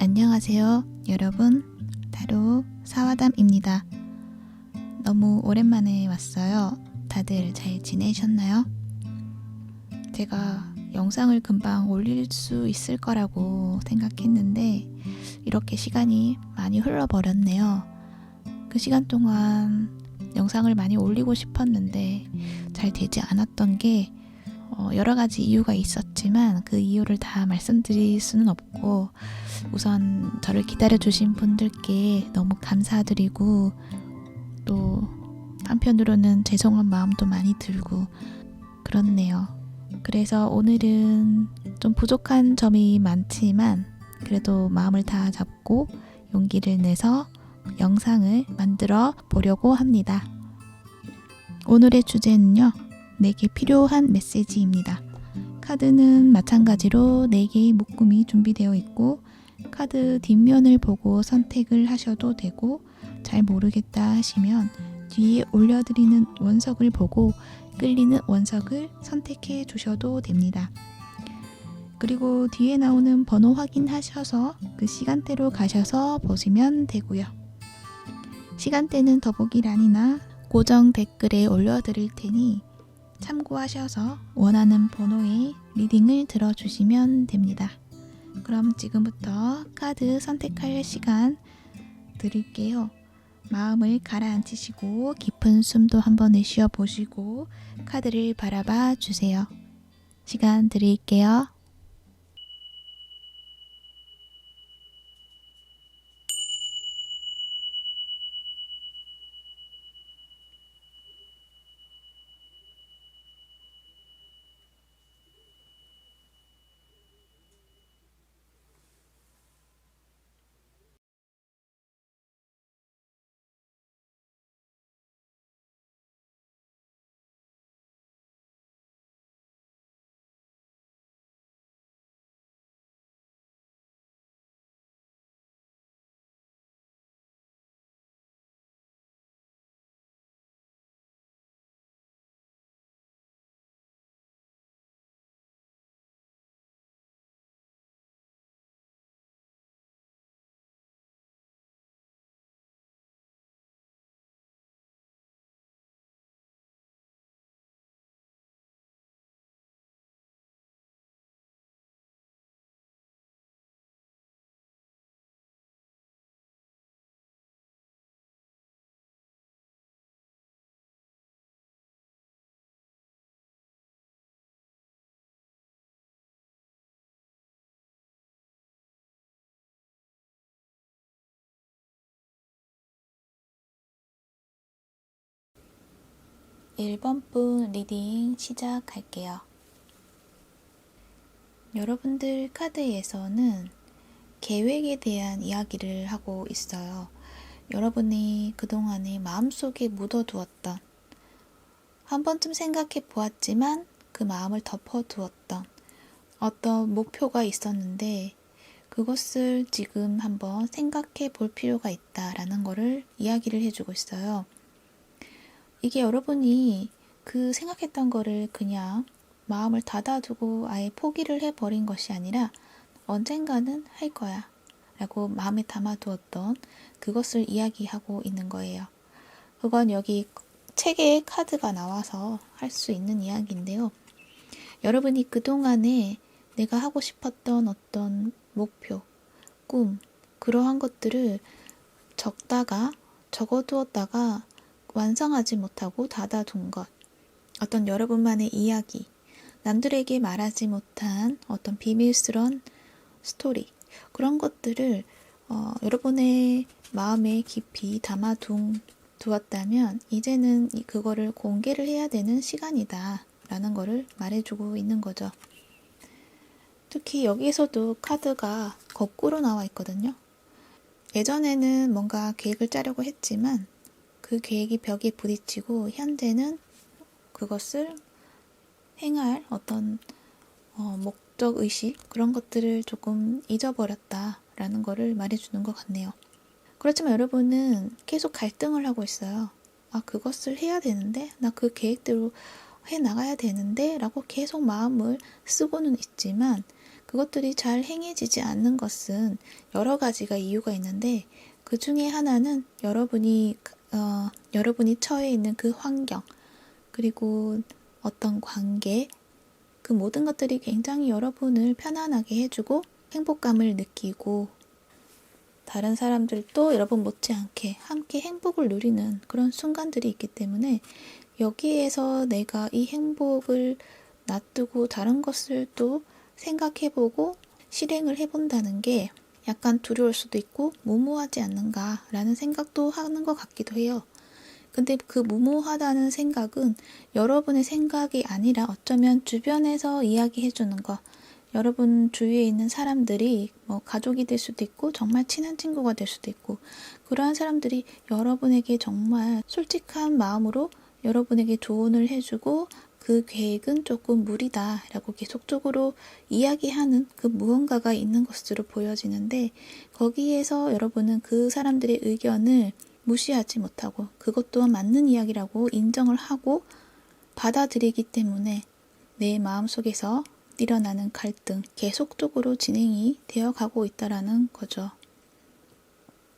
안녕하세요 여러분, 타로 사와담입니다. 너무 오랜만에 왔어요. 다들 잘 지내셨나요? 제가 영상을 금방 올릴 수 있을 거라고 생각했는데 이렇게 시간이 많이 흘러버렸네요. 그 시간 동안 영상을 많이 올리고 싶었는데 잘 되지 않았던 게 여러 가지 이유가 있었지만 그 이유를 다 말씀드릴 수는 없고, 우선 저를 기다려주신 분들께 너무 감사드리고 또 한편으로는 죄송한 마음도 많이 들고 그렇네요. 그래서 오늘은 좀 부족한 점이 많지만 그래도 마음을 다 잡고 용기를 내서 영상을 만들어 보려고 합니다. 오늘의 주제는요, 내게 필요한 메시지입니다. 카드는 마찬가지로 4개의 묶음이 준비되어 있고 카드 뒷면을 보고 선택을 하셔도 되고, 잘 모르겠다 하시면 뒤에 올려드리는 원석을 보고 끌리는 원석을 선택해 주셔도 됩니다. 그리고 뒤에 나오는 번호 확인하셔서 그 시간대로 가셔서 보시면 되고요. 시간대는 더보기란이나 고정 댓글에 올려드릴 테니 참고하셔서 원하는 번호의 리딩을 들어주시면 됩니다. 그럼 지금부터 카드 선택할 시간 드릴게요. 마음을 가라앉히시고 깊은 숨도 한번 내쉬어 보시고 카드를 바라봐 주세요. 시간 드릴게요. (1번) 분 리딩 시작할게요. 여러분들 카드에서는 계획에 대한 이야기를 하고 있어요. 여러분이 그동안에 마음속에 묻어두었던, 한 번쯤 생각해 보았지만 그 마음을 덮어두었던 어떤 목표가 있었는데 그것을 지금 한번 생각해 볼 필요가 있다라는 거를 이야기를 해주고 있어요. 이게 여러분이 그 생각했던 거를 그냥 마음을 닫아두고 아예 포기를 해버린 것이 아니라 언젠가는 할 거야 라고 마음에 담아두었던 그것을 이야기하고 있는 거예요. 그건 여기 책에 카드가 나와서 할 수 있는 이야기인데요. 여러분이 그동안에 내가 하고 싶었던 어떤 목표, 꿈, 그러한 것들을 적어두었다가 완성하지 못하고 닫아둔 것, 어떤 여러분만의 이야기, 남들에게 말하지 못한 어떤 비밀스러운 스토리, 그런 것들을 여러분의 마음에 깊이 담아두었다면 이제는 그거를 공개를 해야 되는 시간이다 라는 거를 말해주고 있는 거죠. 특히 여기에서도 카드가 거꾸로 나와 있거든요. 예전에는 뭔가 계획을 짜려고 했지만 그 계획이 벽에 부딪히고 현재는 그것을 행할 어떤 목적의식, 그런 것들을 조금 잊어버렸다라는 거를 말해주는 것 같네요. 그렇지만 여러분은 계속 갈등을 하고 있어요. 그것을 해야 되는데, 나 그 계획대로 해나가야 되는데 라고 계속 마음을 쓰고는 있지만 그것들이 잘 행해지지 않는 것은 여러 가지가 이유가 있는데 그 중에 하나는 여러분이 처해 있는 그 환경, 그리고 어떤 관계, 그 모든 것들이 굉장히 여러분을 편안하게 해주고 행복감을 느끼고 다른 사람들도 여러분 못지않게 함께 행복을 누리는 그런 순간들이 있기 때문에 여기에서 내가 이 행복을 놔두고 다른 것을 또 생각해보고 실행을 해본다는 게 약간 두려울 수도 있고 무모하지 않는가라는 생각도 하는 것 같기도 해요. 근데 그 무모하다는 생각은 여러분의 생각이 아니라 어쩌면 주변에서 이야기해주는 거, 여러분 주위에 있는 사람들이 가족이 될 수도 있고 정말 친한 친구가 될 수도 있고 그러한 사람들이 여러분에게 정말 솔직한 마음으로 여러분에게 조언을 해주고 그 계획은 조금 무리다 라고 계속적으로 이야기하는 그 무언가가 있는 것으로 보여지는데 거기에서 여러분은 그 사람들의 의견을 무시하지 못하고 그것 또한 맞는 이야기라고 인정을 하고 받아들이기 때문에 내 마음속에서 일어나는 갈등 계속적으로 진행이 되어 가고 있다라는 거죠.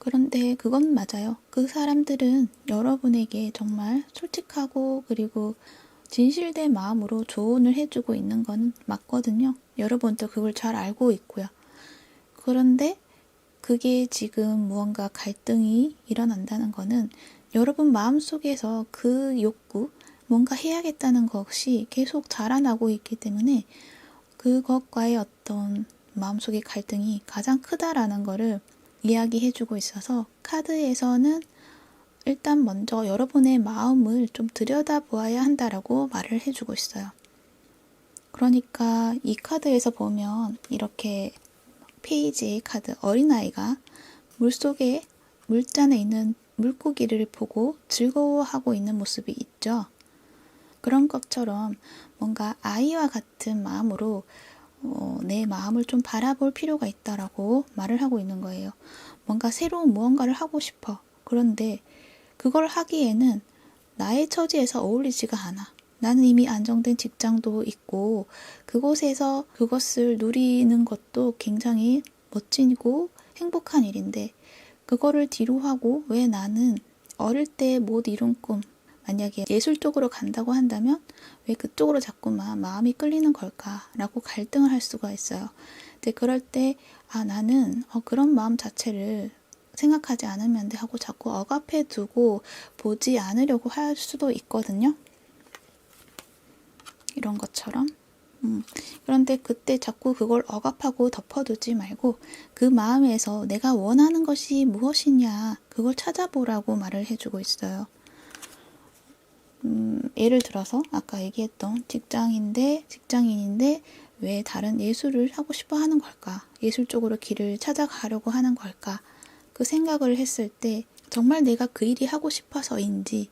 그런데 그건 맞아요. 그 사람들은 여러분에게 정말 솔직하고 그리고 진실된 마음으로 조언을 해주고 있는 건 맞거든요. 여러분도 그걸 잘 알고 있고요. 그런데 그게 지금 무언가 갈등이 일어난다는 거는 여러분 마음속에서 그 욕구, 뭔가 해야겠다는 것이 계속 자라나고 있기 때문에 그것과의 어떤 마음속의 갈등이 가장 크다라는 거를 이야기해주고 있어서 카드에서는 일단 먼저 여러분의 마음을 좀 들여다보아야 한다라고 말을 해주고 있어요. 그러니까 이 카드에서 보면 이렇게 페이지의 카드, 어린아이가 물속에 물잔에 있는 물고기를 보고 즐거워하고 있는 모습이 있죠. 그런 것처럼 뭔가 아이와 같은 마음으로 내 마음을 좀 바라볼 필요가 있다라고 말을 하고 있는 거예요. 뭔가 새로운 무언가를 하고 싶어. 그런데 그걸 하기에는 나의 처지에서 어울리지가 않아. 나는 이미 안정된 직장도 있고 그곳에서 그것을 누리는 것도 굉장히 멋지고 행복한 일인데 그거를 뒤로 하고 왜 나는 어릴 때 못 이룬 꿈, 만약에 예술 쪽으로 간다고 한다면 왜 그쪽으로 자꾸만 마음이 끌리는 걸까라고 갈등을 할 수가 있어요. 근데 그럴 때 나는 그런 마음 자체를 생각하지 않으면 돼 하고 자꾸 억압해 두고 보지 않으려고 할 수도 있거든요. 이런 것처럼. 그런데 그때 자꾸 그걸 억압하고 덮어두지 말고 그 마음에서 내가 원하는 것이 무엇이냐 그걸 찾아보라고 말을 해주고 있어요. 예를 들어서 아까 얘기했던 직장인인데 왜 다른 예술을 하고 싶어 하는 걸까? 예술 쪽으로 길을 찾아가려고 하는 걸까? 그 생각을 했을 때 정말 내가 그 일이 하고 싶어서인지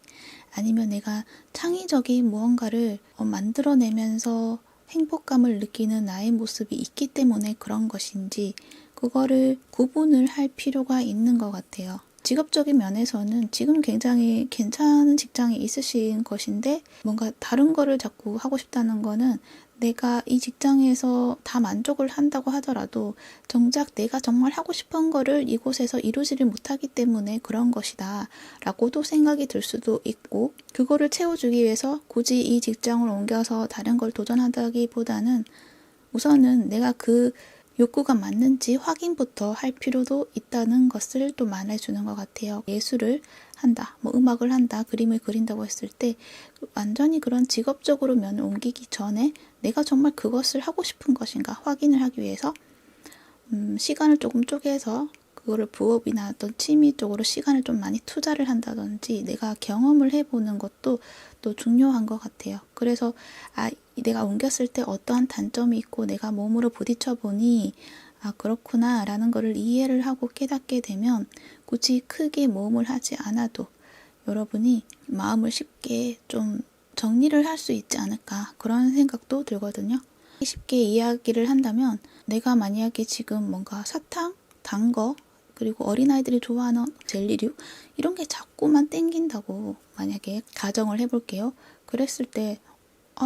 아니면 내가 창의적인 무언가를 만들어내면서 행복감을 느끼는 나의 모습이 있기 때문에 그런 것인지 그거를 구분을 할 필요가 있는 것 같아요. 직업적인 면에서는 지금 굉장히 괜찮은 직장이 있으신 것인데 뭔가 다른 거를 자꾸 하고 싶다는 거는 내가 이 직장에서 다 만족을 한다고 하더라도 정작 내가 정말 하고 싶은 거를 이곳에서 이루지를 못하기 때문에 그런 것이다 라고도 생각이 들 수도 있고 그거를 채워주기 위해서 굳이 이 직장을 옮겨서 다른 걸 도전한다기보다는 우선은 내가 그 욕구가 맞는지 확인부터 할 필요도 있다는 것을 또 말해주는 것 같아요. 예술을 한다, 음악을 한다, 그림을 그린다고 했을 때 완전히 그런 직업적으로 면을 옮기기 전에 내가 정말 그것을 하고 싶은 것인가 확인을 하기 위해서 시간을 조금 쪼개서 그거를 부업이나 어떤 취미 쪽으로 시간을 좀 많이 투자를 한다든지 내가 경험을 해보는 것도 또 중요한 것 같아요. 그래서 내가 옮겼을 때 어떠한 단점이 있고 내가 몸으로 부딪혀 보니 그렇구나 라는 거를 이해를 하고 깨닫게 되면 굳이 크게 모험을 하지 않아도 여러분이 마음을 쉽게 좀 정리를 할 수 있지 않을까 그런 생각도 들거든요. 쉽게 이야기를 한다면 내가 만약에 지금 뭔가 사탕, 단 거, 그리고 어린아이들이 좋아하는 젤리류 이런 게 자꾸만 땡긴다고 만약에 가정을 해볼게요. 그랬을 때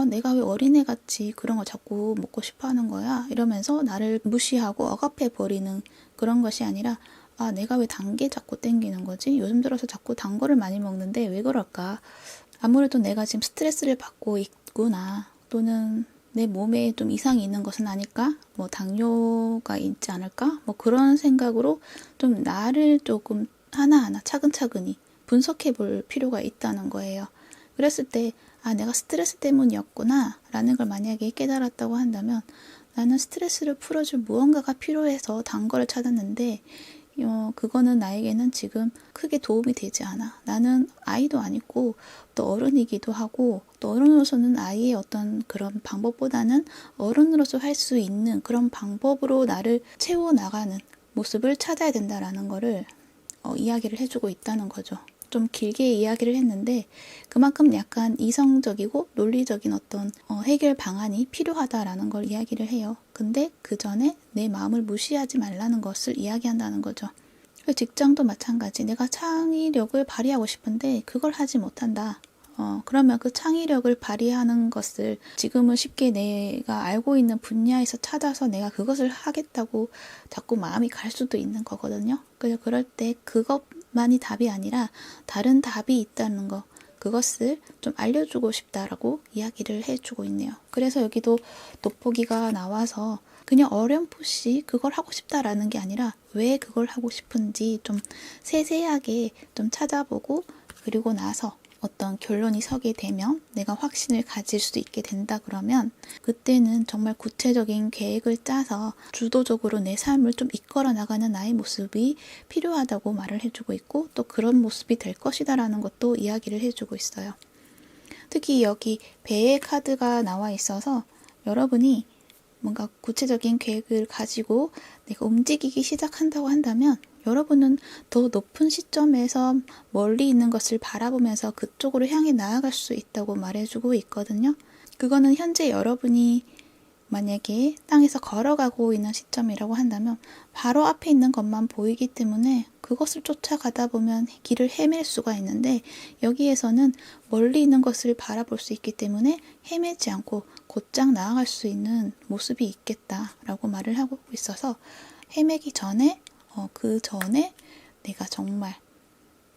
내가 왜 어린애같이 그런 거 자꾸 먹고 싶어 하는 거야? 이러면서 나를 무시하고 억압해 버리는 그런 것이 아니라, 내가 왜 단 게 자꾸 땡기는 거지? 요즘 들어서 자꾸 단 거를 많이 먹는데 왜 그럴까? 아무래도 내가 지금 스트레스를 받고 있구나. 또는 내 몸에 좀 이상이 있는 것은 아닐까? 뭐 당뇨가 있지 않을까? 뭐 그런 생각으로 좀 나를 조금 하나하나 차근차근히 분석해 볼 필요가 있다는 거예요. 그랬을 때, 내가 스트레스 때문이었구나 라는 걸 만약에 깨달았다고 한다면, 나는 스트레스를 풀어줄 무언가가 필요해서 단 거를 찾았는데, 그거는 나에게는 지금 크게 도움이 되지 않아. 나는 아이도 아니고 또 어른이기도 하고, 또 어른으로서는 아이의 어떤 그런 방법보다는 어른으로서 할 수 있는 그런 방법으로 나를 채워나가는 모습을 찾아야 된다라는 거를 이야기를 해주고 있다는 거죠. 좀 길게 이야기를 했는데 그만큼 약간 이성적이고 논리적인 어떤 해결 방안이 필요하다라는 걸 이야기를 해요. 근데 그 전에 내 마음을 무시하지 말라는 것을 이야기한다는 거죠. 직장도 마찬가지. 내가 창의력을 발휘하고 싶은데 그걸 하지 못한다. 그러면 그 창의력을 발휘하는 것을 지금은 쉽게 내가 알고 있는 분야에서 찾아서 내가 그것을 하겠다고 자꾸 마음이 갈 수도 있는 거거든요. 그래서 그럴 때 그것만이 답이 아니라 다른 답이 있다는 거, 그것을 좀 알려주고 싶다라고 이야기를 해주고 있네요. 그래서 여기도 돋보기가 나와서 그냥 어렴풋이 그걸 하고 싶다라는 게 아니라 왜 그걸 하고 싶은지 좀 세세하게 좀 찾아보고, 그리고 나서 어떤 결론이 서게 되면 내가 확신을 가질 수 있게 된다 그러면 그때는 정말 구체적인 계획을 짜서 주도적으로 내 삶을 좀 이끌어 나가는 나의 모습이 필요하다고 말을 해주고 있고, 또 그런 모습이 될 것이다 라는 것도 이야기를 해주고 있어요. 특히 여기 배의 카드가 나와 있어서 여러분이 뭔가 구체적인 계획을 가지고 내가 움직이기 시작한다고 한다면 여러분은 더 높은 시점에서 멀리 있는 것을 바라보면서 그쪽으로 향해 나아갈 수 있다고 말해주고 있거든요. 그거는 현재 여러분이 만약에 땅에서 걸어가고 있는 시점이라고 한다면 바로 앞에 있는 것만 보이기 때문에 그것을 쫓아가다 보면 길을 헤맬 수가 있는데, 여기에서는 멀리 있는 것을 바라볼 수 있기 때문에 헤매지 않고 곧장 나아갈 수 있는 모습이 있겠다라고 말을 하고 있어서, 헤매기 전에 그 전에 내가 정말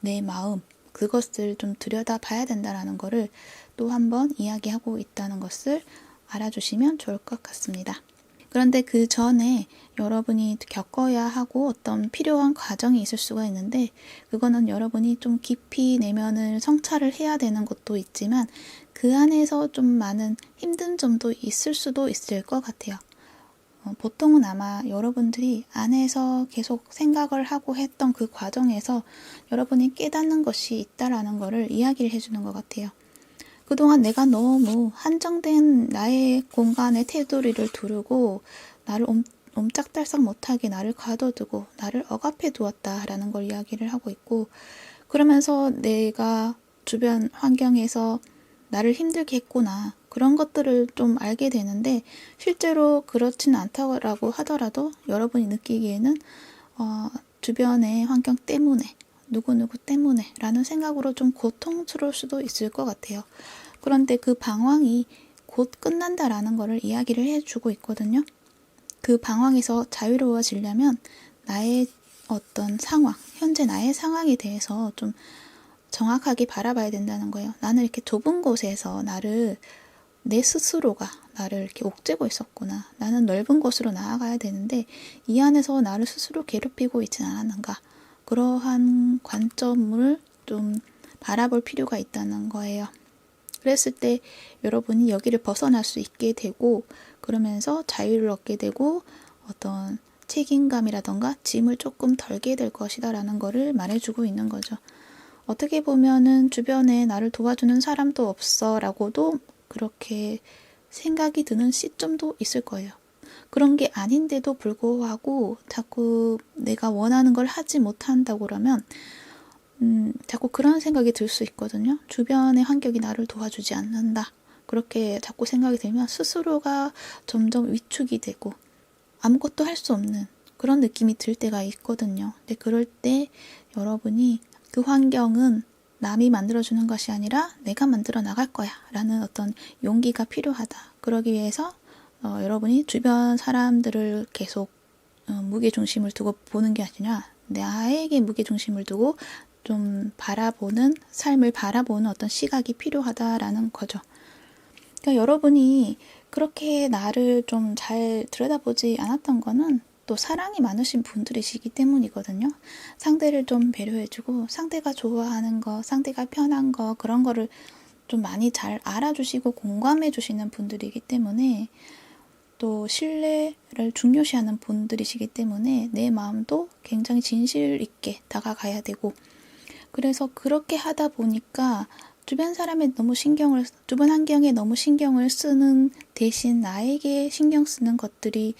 내 마음 그것을 좀 들여다 봐야 된다라는 거를 또 한번 이야기하고 있다는 것을 알아주시면 좋을 것 같습니다. 그런데 그 전에 여러분이 겪어야 하고 어떤 필요한 과정이 있을 수가 있는데, 그거는 여러분이 좀 깊이 내면을 성찰을 해야 되는 것도 있지만 그 안에서 좀 많은 힘든 점도 있을 수도 있을 것 같아요. 보통은 아마 여러분들이 안에서 계속 생각을 하고 했던 그 과정에서 여러분이 깨닫는 것이 있다라는 것을 이야기를 해주는 것 같아요. 그동안 내가 너무 한정된 나의 공간에 테두리를 두르고 나를 옴짝달싹 못하게 나를 가둬두고 나를 억압해 두었다라는 걸 이야기를 하고 있고, 그러면서 내가 주변 환경에서 나를 힘들게 했구나, 그런 것들을 좀 알게 되는데, 실제로 그렇지는 않다고 하더라도 여러분이 느끼기에는 주변의 환경 때문에, 누구누구 때문에 라는 생각으로 좀 고통스러울 수도 있을 것 같아요. 그런데 그 방황이 곧 끝난다라는 것을 이야기를 해주고 있거든요. 그 방황에서 자유로워지려면 나의 어떤 상황, 현재 나의 상황에 대해서 좀 정확하게 바라봐야 된다는 거예요. 나는 이렇게 좁은 곳에서 내 스스로가 나를 이렇게 옥죄고 있었구나. 나는 넓은 곳으로 나아가야 되는데 이 안에서 나를 스스로 괴롭히고 있진 않았는가. 그러한 관점을 좀 바라볼 필요가 있다는 거예요. 그랬을 때 여러분이 여기를 벗어날 수 있게 되고, 그러면서 자유를 얻게 되고 어떤 책임감이라던가 짐을 조금 덜게 될 것이다 라는 거를 말해주고 있는 거죠. 어떻게 보면은 주변에 나를 도와주는 사람도 없어 라고도 그렇게 생각이 드는 시점도 있을 거예요. 그런 게 아닌데도 불구하고 자꾸 내가 원하는 걸 하지 못한다고 그러면 자꾸 그런 생각이 들 수 있거든요. 주변의 환경이 나를 도와주지 않는다. 그렇게 자꾸 생각이 들면 스스로가 점점 위축이 되고 아무것도 할 수 없는 그런 느낌이 들 때가 있거든요. 근데 그럴 때 여러분이 그 환경은 남이 만들어주는 것이 아니라 내가 만들어 나갈 거야 라는 어떤 용기가 필요하다. 그러기 위해서 여러분이 주변 사람들을 계속 무게중심을 두고 보는 게 아니라 나에게 무게중심을 두고 좀 바라보는, 삶을 바라보는 어떤 시각이 필요하다라는 거죠. 그러니까 여러분이 그렇게 나를 좀 잘 들여다보지 않았던 거는 또 사랑이 많으신 분들이시기 때문이거든요. 상대를 좀 배려해주고 상대가 좋아하는 거, 상대가 편한 거, 그런 거를 좀 많이 잘 알아주시고 공감해 주시는 분들이기 때문에, 또 신뢰를 중요시하는 분들이시기 때문에 내 마음도 굉장히 진실 있게 다가가야 되고, 그래서 그렇게 하다 보니까 주변 환경에 너무 신경을 쓰는 대신 나에게 신경 쓰는 것들이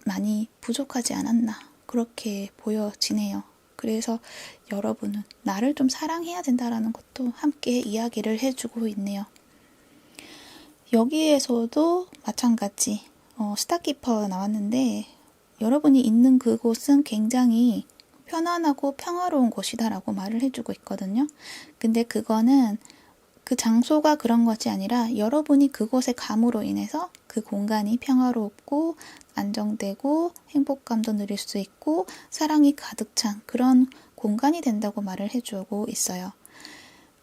많이 부족하지 않았나, 그렇게 보여지네요. 그래서 여러분은 나를 좀 사랑해야 된다라는 것도 함께 이야기를 해주고 있네요. 여기에서도 마찬가지 스타키퍼 나왔는데, 여러분이 있는 그곳은 굉장히 편안하고 평화로운 곳이다라고 말을 해주고 있거든요. 근데 그거는 그 장소가 그런 것이 아니라 여러분이 그곳에 감으로 인해서 그 공간이 평화롭고 안정되고 행복감도 누릴 수 있고 사랑이 가득 찬 그런 공간이 된다고 말을 해주고 있어요.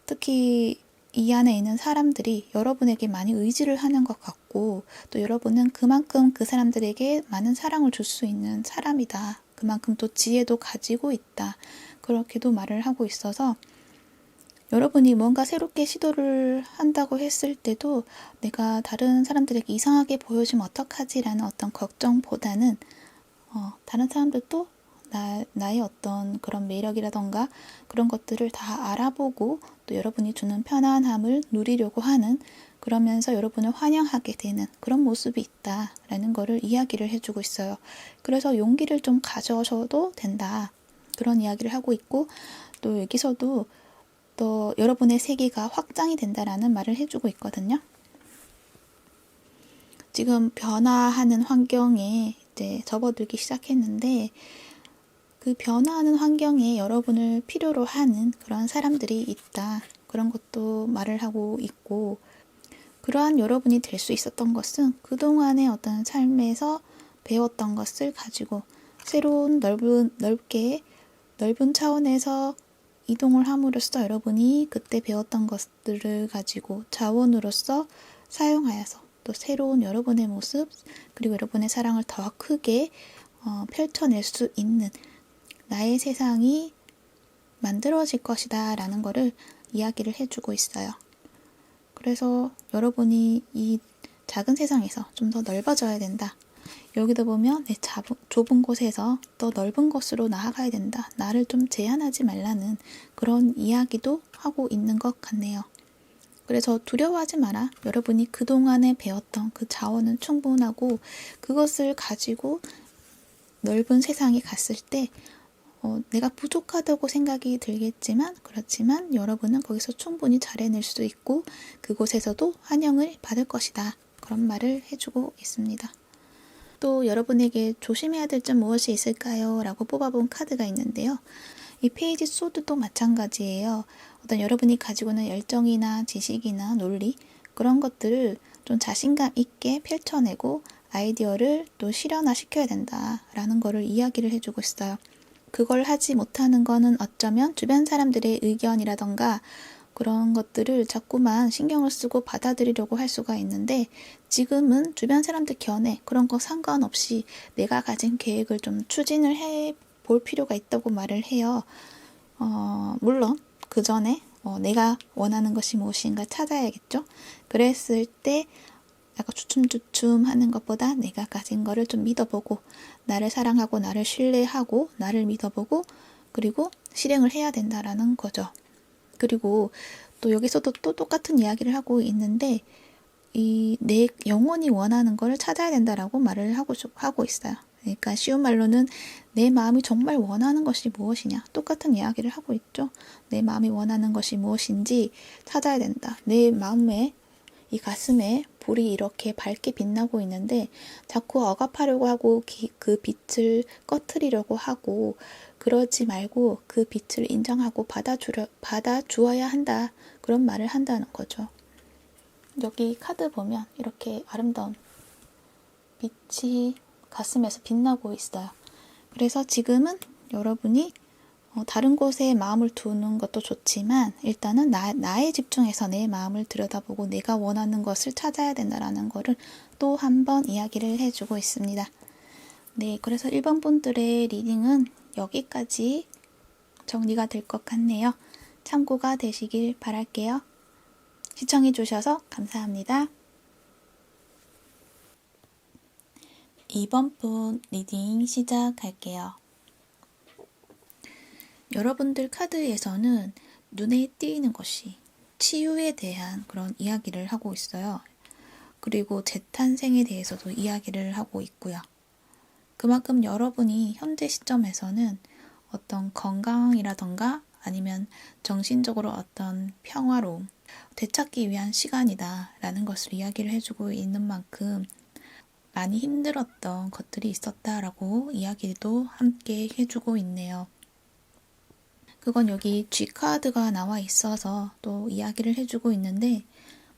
특히 이 안에 있는 사람들이 여러분에게 많이 의지를 하는 것 같고, 또 여러분은 그만큼 그 사람들에게 많은 사랑을 줄 수 있는 사람이다. 그만큼 또 지혜도 가지고 있다. 그렇게도 말을 하고 있어서 여러분이 뭔가 새롭게 시도를 한다고 했을 때도 내가 다른 사람들에게 이상하게 보여주면 어떡하지라는 어떤 걱정보다는 다른 사람들도 나의 어떤 그런 매력이라던가 그런 것들을 다 알아보고 또 여러분이 주는 편안함을 누리려고 하는, 그러면서 여러분을 환영하게 되는 그런 모습이 있다라는 거를 이야기를 해주고 있어요. 그래서 용기를 좀 가져셔도 된다, 그런 이야기를 하고 있고, 또 여기서도 또 여러분의 세계가 확장이 된다라는 말을 해주고 있거든요. 지금 변화하는 환경에 이제 접어들기 시작했는데, 그 변화하는 환경에 여러분을 필요로 하는 그런 사람들이 있다, 그런 것도 말을 하고 있고, 그러한 여러분이 될 수 있었던 것은 그동안의 어떤 삶에서 배웠던 것을 가지고 새로운 넓은 차원에서 이동을 함으로써 여러분이 그때 배웠던 것들을 가지고 자원으로서 사용하여서 또 새로운 여러분의 모습, 그리고 여러분의 사랑을 더 크게 펼쳐낼 수 있는 나의 세상이 만들어질 것이다 라는 거를 이야기를 해주고 있어요. 그래서 여러분이 이 작은 세상에서 좀 더 넓어져야 된다. 여기도 보면 내 좁은 곳에서 더 넓은 곳으로 나아가야 된다. 나를 좀 제한하지 말라는 그런 이야기도 하고 있는 것 같네요. 그래서 두려워하지 마라. 여러분이 그동안에 배웠던 그 자원은 충분하고, 그것을 가지고 넓은 세상에 갔을 때 내가 부족하다고 생각이 들겠지만, 그렇지만 여러분은 거기서 충분히 잘 해낼 수 있고 그곳에서도 환영을 받을 것이다. 그런 말을 해주고 있습니다. 또 여러분에게 조심해야 될 점 무엇이 있을까요? 라고 뽑아본 카드가 있는데요. 이 페이지 소드도 마찬가지예요. 어떤 여러분이 가지고 있는 열정이나 지식이나 논리, 그런 것들을 좀 자신감 있게 펼쳐내고 아이디어를 또 실현화시켜야 된다라는 거를 이야기를 해주고 있어요. 그걸 하지 못하는 거는 어쩌면 주변 사람들의 의견이라던가 그런 것들을 자꾸만 신경을 쓰고 받아들이려고 할 수가 있는데, 지금은 주변 사람들 견해 그런 거 상관없이 내가 가진 계획을 좀 추진을 해 볼 필요가 있다고 말을 해요. 물론 그 전에 내가 원하는 것이 무엇인가 찾아야겠죠. 그랬을 때 약간 주춤주춤 하는 것보다 내가 가진 거를 좀 믿어보고, 나를 사랑하고 나를 신뢰하고 나를 믿어보고 그리고 실행을 해야 된다라는 거죠. 그리고 또 여기서도 또 똑같은 이야기를 하고 있는데, 내 영혼이 원하는 걸 찾아야 된다라고 말을 하고 있어요. 그러니까 쉬운 말로는 내 마음이 정말 원하는 것이 무엇이냐, 똑같은 이야기를 하고 있죠. 내 마음이 원하는 것이 무엇인지 찾아야 된다. 내 마음에, 이 가슴에 불이 이렇게 밝게 빛나고 있는데 자꾸 억압하려고 하고 그 빛을 꺼트리려고 하고 그러지 말고 그 빛을 인정하고 받아주어야 한다. 그런 말을 한다는 거죠. 여기 카드 보면 이렇게 아름다운 빛이 가슴에서 빛나고 있어요. 그래서 지금은 여러분이 다른 곳에 마음을 두는 것도 좋지만 일단은 나에 집중해서 내 마음을 들여다보고 내가 원하는 것을 찾아야 된다라는 거를 또 한 번 이야기를 해주고 있습니다. 네, 그래서 1번 분들의 리딩은 여기까지 정리가 될 것 같네요. 참고가 되시길 바랄게요. 시청해 주셔서 감사합니다. 2번 분 리딩 시작할게요. 여러분들 카드에서는 눈에 띄는 것이 치유에 대한 그런 이야기를 하고 있어요. 그리고 재탄생에 대해서도 이야기를 하고 있고요. 그만큼 여러분이 현재 시점에서는 어떤 건강이라던가 아니면 정신적으로 어떤 평화로움, 되찾기 위한 시간이다 라는 것을 이야기를 해주고 있는 만큼 많이 힘들었던 것들이 있었다라고 이야기도 함께 해주고 있네요. 그건 여기 G카드가 나와 있어서 또 이야기를 해주고 있는데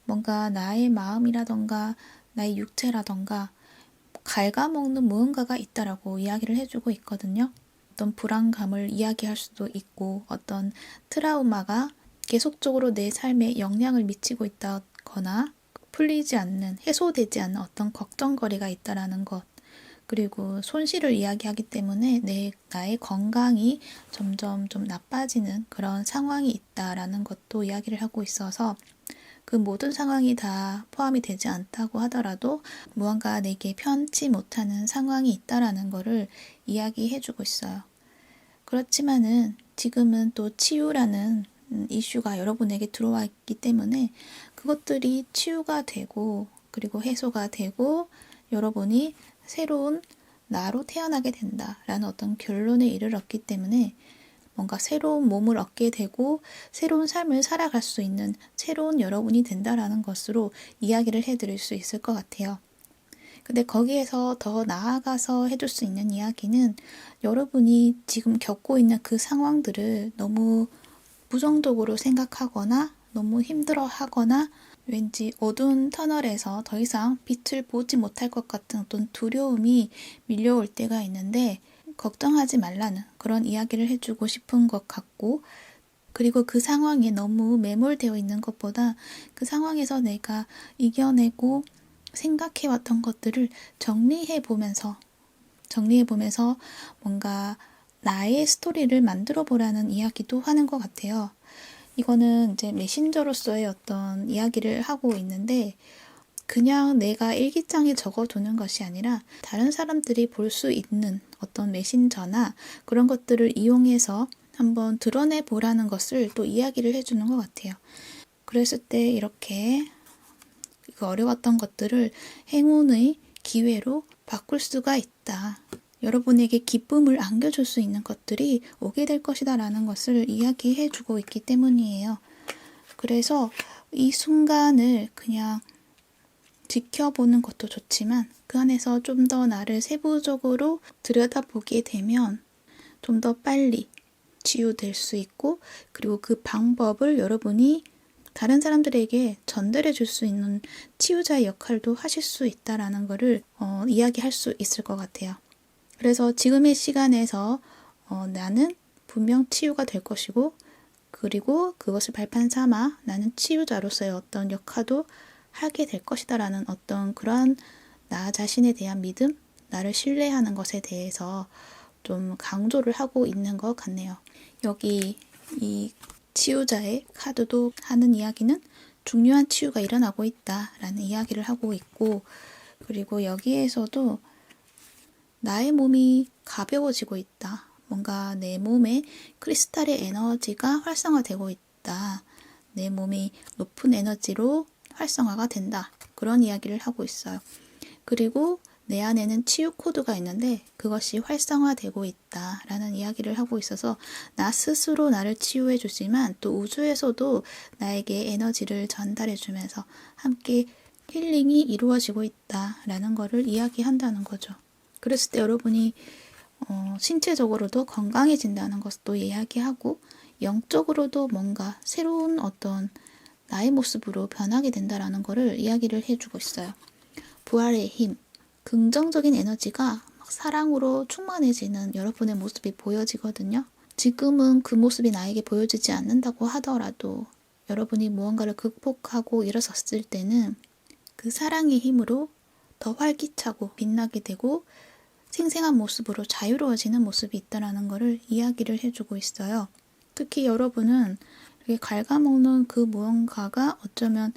뭔가 나의 마음이라던가 나의 육체라던가 갉아먹는 무언가가 있다라고 이야기를 해주고 있거든요. 어떤 불안감을 이야기할 수도 있고 어떤 트라우마가 계속적으로 내 삶에 영향을 미치고 있다거나 풀리지 않는, 해소되지 않는 어떤 걱정거리가 있다라는 것, 그리고 손실을 이야기하기 때문에 나의 건강이 점점 좀 나빠지는 그런 상황이 있다라는 것도 이야기를 하고 있어서 그 모든 상황이 다 포함이 되지 않다고 하더라도 무언가 내게 편치 못하는 상황이 있다라는 것을 이야기해주고 있어요. 그렇지만은 지금은 또 치유라는 이슈가 여러분에게 들어와 있기 때문에 그것들이 치유가 되고 그리고 해소가 되고 여러분이 새로운 나로 태어나게 된다라는 어떤 결론에 이르렀기 때문에 뭔가 새로운 몸을 얻게 되고 새로운 삶을 살아갈 수 있는 새로운 여러분이 된다라는 것으로 이야기를 해드릴 수 있을 것 같아요. 근데 거기에서 더 나아가서 해줄 수 있는 이야기는 여러분이 지금 겪고 있는 그 상황들을 너무 부정적으로 생각하거나 너무 힘들어하거나 왠지 어두운 터널에서 더 이상 빛을 보지 못할 것 같은 어떤 두려움이 밀려올 때가 있는데 걱정하지 말라는 그런 이야기를 해주고 싶은 것 같고 그리고 그 상황에 너무 매몰되어 있는 것보다 그 상황에서 내가 이겨내고 생각해왔던 것들을 정리해보면서 뭔가 나의 스토리를 만들어 보라는 이야기도 하는 것 같아요. 이거는 이제 메신저로서의 어떤 이야기를 하고 있는데 그냥 내가 일기장에 적어두는 것이 아니라 다른 사람들이 볼 수 있는 어떤 메신저나 그런 것들을 이용해서 한번 드러내 보라는 것을 또 이야기를 해주는 것 같아요. 그랬을 때 이렇게 어려웠던 것들을 행운의 기회로 바꿀 수가 있다. 여러분에게 기쁨을 안겨줄 수 있는 것들이 오게 될 것이다 라는 것을 이야기해 주고 있기 때문이에요. 그래서 이 순간을 그냥 지켜보는 것도 좋지만 그 안에서 좀 더 나를 세부적으로 들여다보게 되면 좀 더 빨리 치유될 수 있고 그리고 그 방법을 여러분이 다른 사람들에게 전달해 줄 수 있는 치유자의 역할도 하실 수 있다라는 것을 이야기할 수 있을 것 같아요. 그래서 지금의 시간에서 나는 분명 치유가 될 것이고 그리고 그것을 발판 삼아 나는 치유자로서의 어떤 역할도 하게 될 것이다 라는 어떤 그러한 나 자신에 대한 믿음, 나를 신뢰하는 것에 대해서 좀 강조를 하고 있는 것 같네요. 여기 이 치유자의 카드도 하는 이야기는 중요한 치유가 일어나고 있다라는 이야기를 하고 있고 그리고 여기에서도 나의 몸이 가벼워지고 있다. 뭔가 내 몸에 크리스탈의 에너지가 활성화되고 있다. 내 몸이 높은 에너지로 활성화가 된다. 그런 이야기를 하고 있어요. 그리고 내 안에는 치유 코드가 있는데 그것이 활성화되고 있다라는 이야기를 하고 있어서 나 스스로 나를 치유해 주지만 또 우주에서도 나에게 에너지를 전달해 주면서 함께 힐링이 이루어지고 있다라는 것을 이야기한다는 거죠. 그랬을 때 여러분이 신체적으로도 건강해진다는 것도 이야기하고 영적으로도 뭔가 새로운 어떤 나의 모습으로 변하게 된다라는 것을 이야기를 해주고 있어요. 부활의 힘, 긍정적인 에너지가 막 사랑으로 충만해지는 여러분의 모습이 보여지거든요. 지금은 그 모습이 나에게 보여지지 않는다고 하더라도 여러분이 무언가를 극복하고 일어섰을 때는 그 사랑의 힘으로 더 활기차고 빛나게 되고 생생한 모습으로 자유로워지는 모습이 있다는 것을 이야기를 해주고 있어요. 특히 여러분은 이렇게 갉아먹는 그 무언가가 어쩌면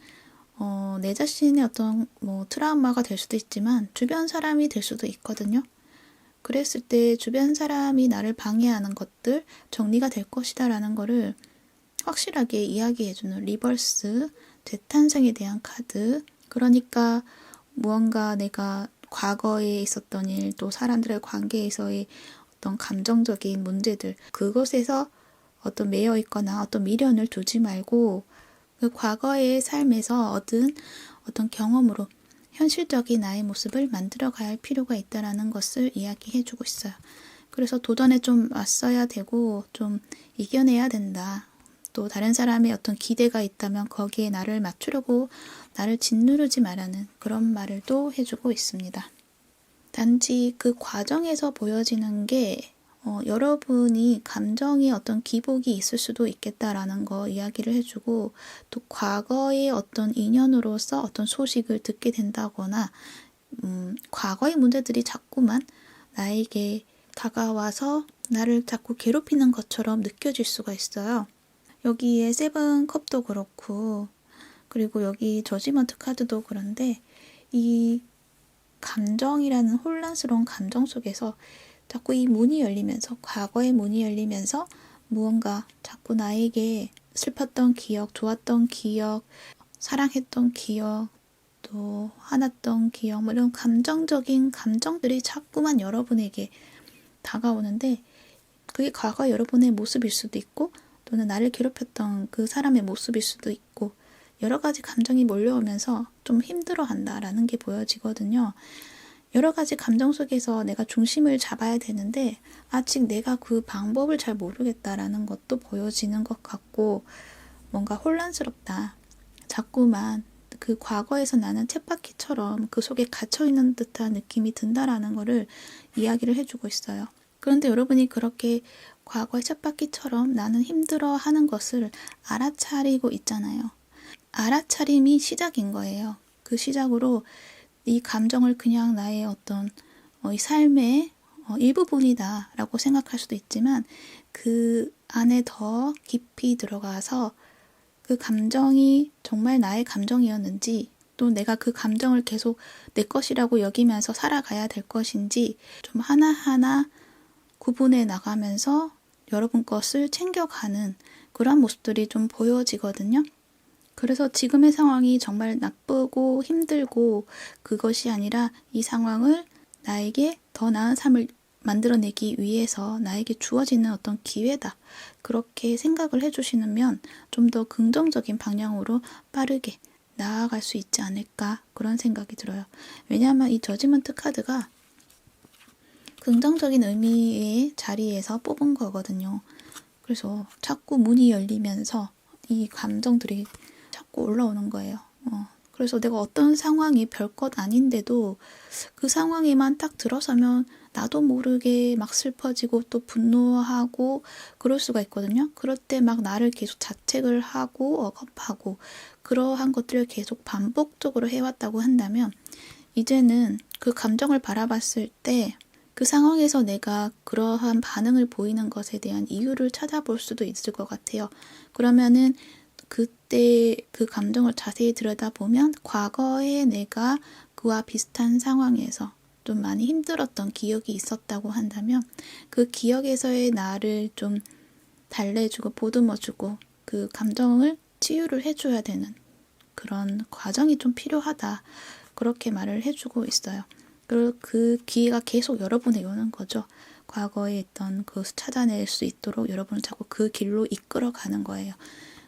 내 자신의 어떤 트라우마가 될 수도 있지만 주변 사람이 될 수도 있거든요. 그랬을 때 주변 사람이 나를 방해하는 것들 정리가 될 것이다 라는 것을 확실하게 이야기해주는 리버스 재탄생에 대한 카드. 그러니까 무언가 내가 과거에 있었던 일, 또 사람들의 관계에서의 어떤 감정적인 문제들, 그것에서 어떤 매여 있거나 어떤 미련을 두지 말고 그 과거의 삶에서 얻은 어떤 경험으로 현실적인 나의 모습을 만들어 가야 할 필요가 있다는 것을 이야기해주고 있어요. 그래서 도전에 좀 맞서야 되고 좀 이겨내야 된다. 또 다른 사람의 어떤 기대가 있다면 거기에 나를 맞추려고 나를 짓누르지 말라는 그런 말을 또 해주고 있습니다. 단지 그 과정에서 보여지는 게 여러분이 감정의 어떤 기복이 있을 수도 있겠다라는 거 이야기를 해주고 또 과거의 어떤 인연으로서 어떤 소식을 듣게 된다거나 과거의 문제들이 자꾸만 나에게 다가와서 나를 자꾸 괴롭히는 것처럼 느껴질 수가 있어요. 여기에 세븐 컵도 그렇고 그리고 여기 저지먼트 카드도 그런데 이 감정이라는 혼란스러운 감정 속에서 자꾸 이 문이 열리면서 과거의 문이 열리면서 무언가 자꾸 나에게 슬펐던 기억, 좋았던 기억, 사랑했던 기억, 또 화났던 기억 이런 감정적인 감정들이 자꾸만 여러분에게 다가오는데 그게 과거 여러분의 모습일 수도 있고 또는 나를 괴롭혔던 그 사람의 모습일 수도 있고 여러 가지 감정이 몰려오면서 좀 힘들어한다라는 게 보여지거든요. 여러 가지 감정 속에서 내가 중심을 잡아야 되는데 아직 내가 그 방법을 잘 모르겠다라는 것도 보여지는 것 같고 뭔가 혼란스럽다. 자꾸만 그 과거에서 나는 쳇바퀴처럼 그 속에 갇혀있는 듯한 느낌이 든다라는 거를 이야기를 해주고 있어요. 그런데 여러분이 그렇게 과거의 쳇바퀴처럼 나는 힘들어하는 것을 알아차리고 있잖아요. 알아차림이 시작인 거예요. 그 시작으로 이 감정을 그냥 나의 어떤 이 삶의 일부분이다 라고 생각할 수도 있지만 그 안에 더 깊이 들어가서 그 감정이 정말 나의 감정이었는지 또 내가 그 감정을 계속 내 것이라고 여기면서 살아가야 될 것인지 좀 하나하나 구분해 나가면서 여러분 것을 챙겨가는 그런 모습들이 좀 보여지거든요. 그래서 지금의 상황이 정말 나쁘고 힘들고 그것이 아니라 이 상황을 나에게 더 나은 삶을 만들어내기 위해서 나에게 주어지는 어떤 기회다. 그렇게 생각을 해주시면 좀 더 긍정적인 방향으로 빠르게 나아갈 수 있지 않을까 그런 생각이 들어요. 왜냐하면 이 저지먼트 카드가 긍정적인 의미의 자리에서 뽑은 거거든요. 그래서 자꾸 문이 열리면서 이 감정들이 자꾸 올라오는 거예요. 그래서 내가 어떤 상황이 별것 아닌데도 그 상황에만 딱 들어서면 나도 모르게 막 슬퍼지고 또 분노하고 그럴 수가 있거든요. 그럴 때 막 나를 계속 자책을 하고 억압하고 그러한 것들을 계속 반복적으로 해왔다고 한다면 이제는 그 감정을 바라봤을 때 그 상황에서 내가 그러한 반응을 보이는 것에 대한 이유를 찾아볼 수도 있을 것 같아요. 그러면은 그때 그 감정을 자세히 들여다보면 과거에 내가 그와 비슷한 상황에서 좀 많이 힘들었던 기억이 있었다고 한다면 그 기억에서의 나를 좀 달래주고 보듬어주고 그 감정을 치유를 해줘야 되는 그런 과정이 좀 필요하다. 그렇게 말을 해주고 있어요. 그리고 그 기회가 계속 여러분에게 오는 거죠. 과거에 있던 그것을 찾아낼 수 있도록 여러분을 자꾸 그 길로 이끌어가는 거예요.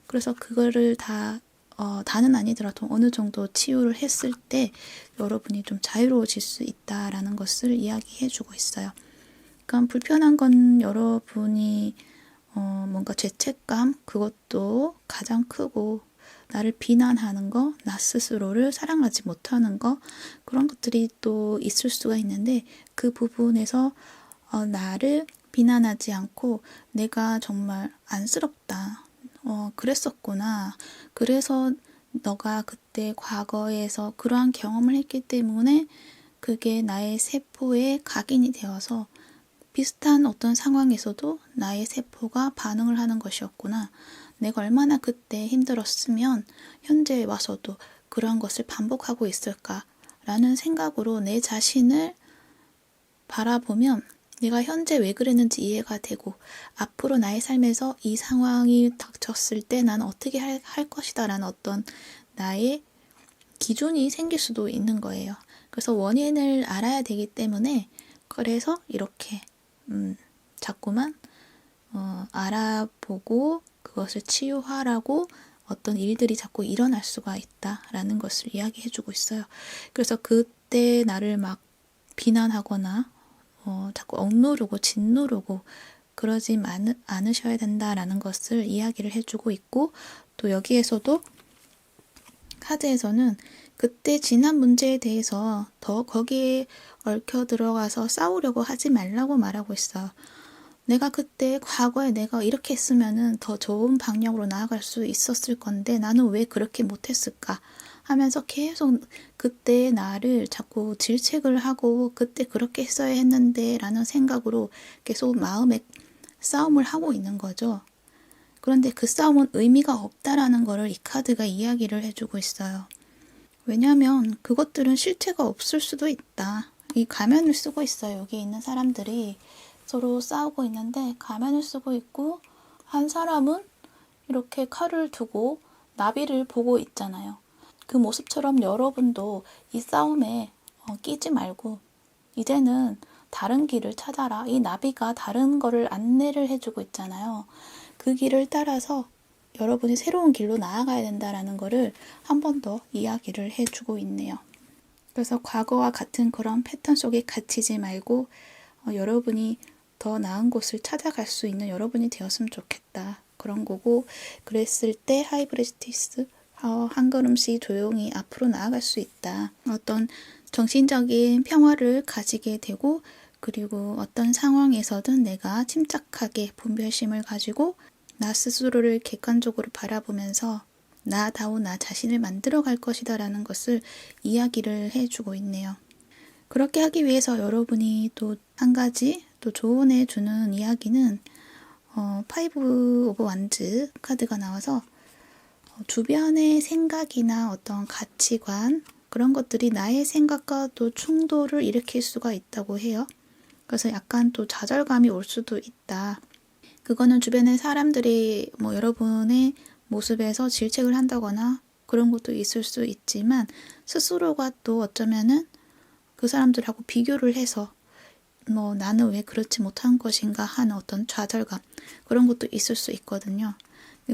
그래서 그거를 다는 아니더라도 어느 정도 치유를 했을 때 여러분이 좀 자유로워질 수 있다라는 것을 이야기해주고 있어요. 그러니까 불편한 건 여러분이 뭔가 죄책감, 그것도 가장 크고, 나를 비난하는 거, 나 스스로를 사랑하지 못하는 거, 그런 것들이 또 있을 수가 있는데, 그 부분에서 나를 비난하지 않고 내가 정말 안쓰럽다. 그랬었구나. 그래서 너가 그때 과거에서 그러한 경험을 했기 때문에 그게 나의 세포에 각인이 되어서 비슷한 어떤 상황에서도 나의 세포가 반응을 하는 것이었구나. 내가 얼마나 그때 힘들었으면 현재에 와서도 그러한 것을 반복하고 있을까라는 생각으로 내 자신을 바라보면 내가 현재 왜 그랬는지 이해가 되고 앞으로 나의 삶에서 이 상황이 닥쳤을 때 나는 어떻게 할 것이다 라는 어떤 나의 기준이 생길 수도 있는 거예요. 그래서 원인을 알아야 되기 때문에 그래서 이렇게 자꾸만 알아보고 그것을 치유하라고 어떤 일들이 자꾸 일어날 수가 있다라는 것을 이야기해주고 있어요. 그래서 그때 나를 막 비난하거나 자꾸 억누르고 짓누르고 그러지 않으셔야 된다라는 것을 이야기를 해주고 있고, 또 여기에서도 카드에서는 그때 지난 문제에 대해서 더 거기에 얽혀 들어가서 싸우려고 하지 말라고 말하고 있어요. 내가 그때 과거에 내가 이렇게 했으면은 더 좋은 방향으로 나아갈 수 있었을 건데 나는 왜 그렇게 못했을까 하면서 계속 그때 나를 자꾸 질책을 하고 그때 그렇게 했어야 했는데 라는 생각으로 계속 마음에 싸움을 하고 있는 거죠. 그런데 그 싸움은 의미가 없다라는 것을 이 카드가 이야기를 해주고 있어요. 왜냐하면 그것들은 실체가 없을 수도 있다. 이 가면을 쓰고 있어요. 여기 있는 사람들이 서로 싸우고 있는데 가면을 쓰고 있고, 한 사람은 이렇게 칼을 두고 나비를 보고 있잖아요. 그 모습처럼 여러분도 이 싸움에 끼지 말고 이제는 다른 길을 찾아라. 이 나비가 다른 거를 안내를 해주고 있잖아요. 그 길을 따라서 여러분이 새로운 길로 나아가야 된다라는 거를 한 번 더 이야기를 해주고 있네요. 그래서 과거와 같은 그런 패턴 속에 갇히지 말고 여러분이 더 나은 곳을 찾아갈 수 있는 여러분이 되었으면 좋겠다. 그런 거고, 그랬을 때 하이브리스티스 한 걸음씩 조용히 앞으로 나아갈 수 있다. 어떤 정신적인 평화를 가지게 되고, 그리고 어떤 상황에서든 내가 침착하게 분별심을 가지고 나 스스로를 객관적으로 바라보면서 나다운 나 자신을 만들어 갈 것이다 라는 것을 이야기를 해주고 있네요. 그렇게 하기 위해서 여러분이 또 한 가지 또 조언해 주는 이야기는 파이브 오브 완즈 카드가 나와서 주변의 생각이나 어떤 가치관 그런 것들이 나의 생각과 또 충돌을 일으킬 수가 있다고 해요. 그래서 약간 또 좌절감이 올 수도 있다. 그거는 주변의 사람들이 여러분의 모습에서 질책을 한다거나 그런 것도 있을 수 있지만 스스로가 또 어쩌면은 그 사람들하고 비교를 해서 나는 왜 그렇지 못한 것인가 하는 어떤 좌절감 그런 것도 있을 수 있거든요.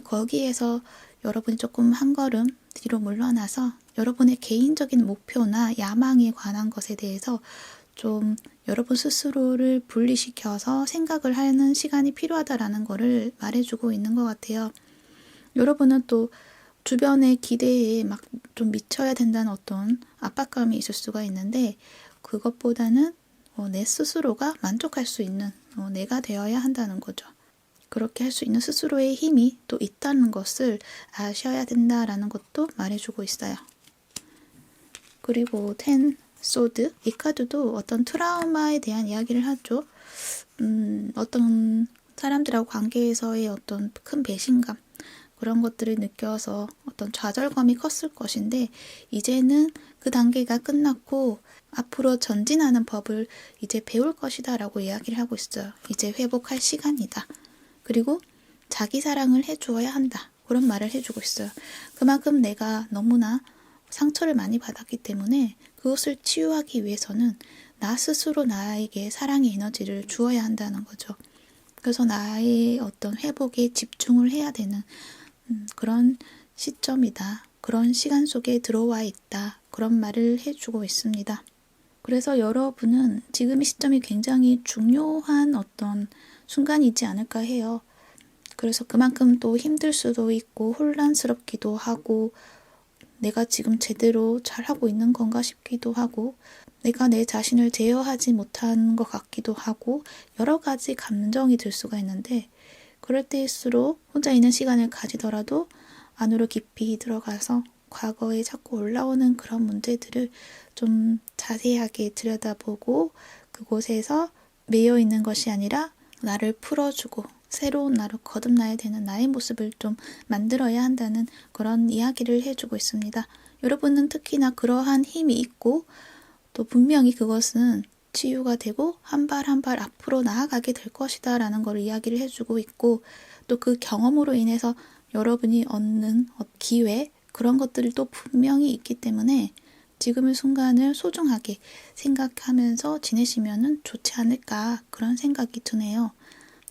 거기에서 여러분이 조금 한 걸음 뒤로 물러나서 여러분의 개인적인 목표나 야망에 관한 것에 대해서 좀 여러분 스스로를 분리시켜서 생각을 하는 시간이 필요하다라는 거를 말해주고 있는 것 같아요. 여러분은 또 주변의 기대에 막 좀 미쳐야 된다는 어떤 압박감이 있을 수가 있는데 그것보다는 내 스스로가 만족할 수 있는 내가 되어야 한다는 거죠. 그렇게 할 수 있는 스스로의 힘이 또 있다는 것을 아셔야 된다라는 것도 말해주고 있어요. 그리고 10 소드 이 카드도 어떤 트라우마에 대한 이야기를 하죠. 어떤 사람들하고 관계에서의 어떤 큰 배신감 그런 것들을 느껴서 어떤 좌절감이 컸을 것인데 이제는 그 단계가 끝났고 앞으로 전진하는 법을 이제 배울 것이다 라고 이야기를 하고 있어요. 이제 회복할 시간이다. 그리고 자기 사랑을 해주어야 한다. 그런 말을 해주고 있어요. 그만큼 내가 너무나 상처를 많이 받았기 때문에 그것을 치유하기 위해서는 나 스스로 나에게 사랑의 에너지를 주어야 한다는 거죠. 그래서 나의 어떤 회복에 집중을 해야 되는 그런 시점이다. 그런 시간 속에 들어와 있다. 그런 말을 해주고 있습니다. 그래서 여러분은 지금 이 시점이 굉장히 중요한 어떤 순간이지 않을까 해요. 그래서 그만큼 또 힘들 수도 있고 혼란스럽기도 하고 내가 지금 제대로 잘하고 있는 건가 싶기도 하고 내가 내 자신을 제어하지 못한 것 같기도 하고 여러 가지 감정이 들 수가 있는데 그럴 때일수록 혼자 있는 시간을 가지더라도 안으로 깊이 들어가서 과거에 자꾸 올라오는 그런 문제들을 좀 자세하게 들여다보고 그곳에서 매여 있는 것이 아니라 나를 풀어주고 새로운 나로 거듭나야 되는 나의 모습을 좀 만들어야 한다는 그런 이야기를 해주고 있습니다. 여러분은 특히나 그러한 힘이 있고 또 분명히 그것은 치유가 되고 한 발 한 발 앞으로 나아가게 될 것이다 라는 걸 이야기를 해주고 있고 또 그 경험으로 인해서 여러분이 얻는 기회 그런 것들이 또 분명히 있기 때문에 지금의 순간을 소중하게 생각하면서 지내시면 좋지 않을까 그런 생각이 드네요.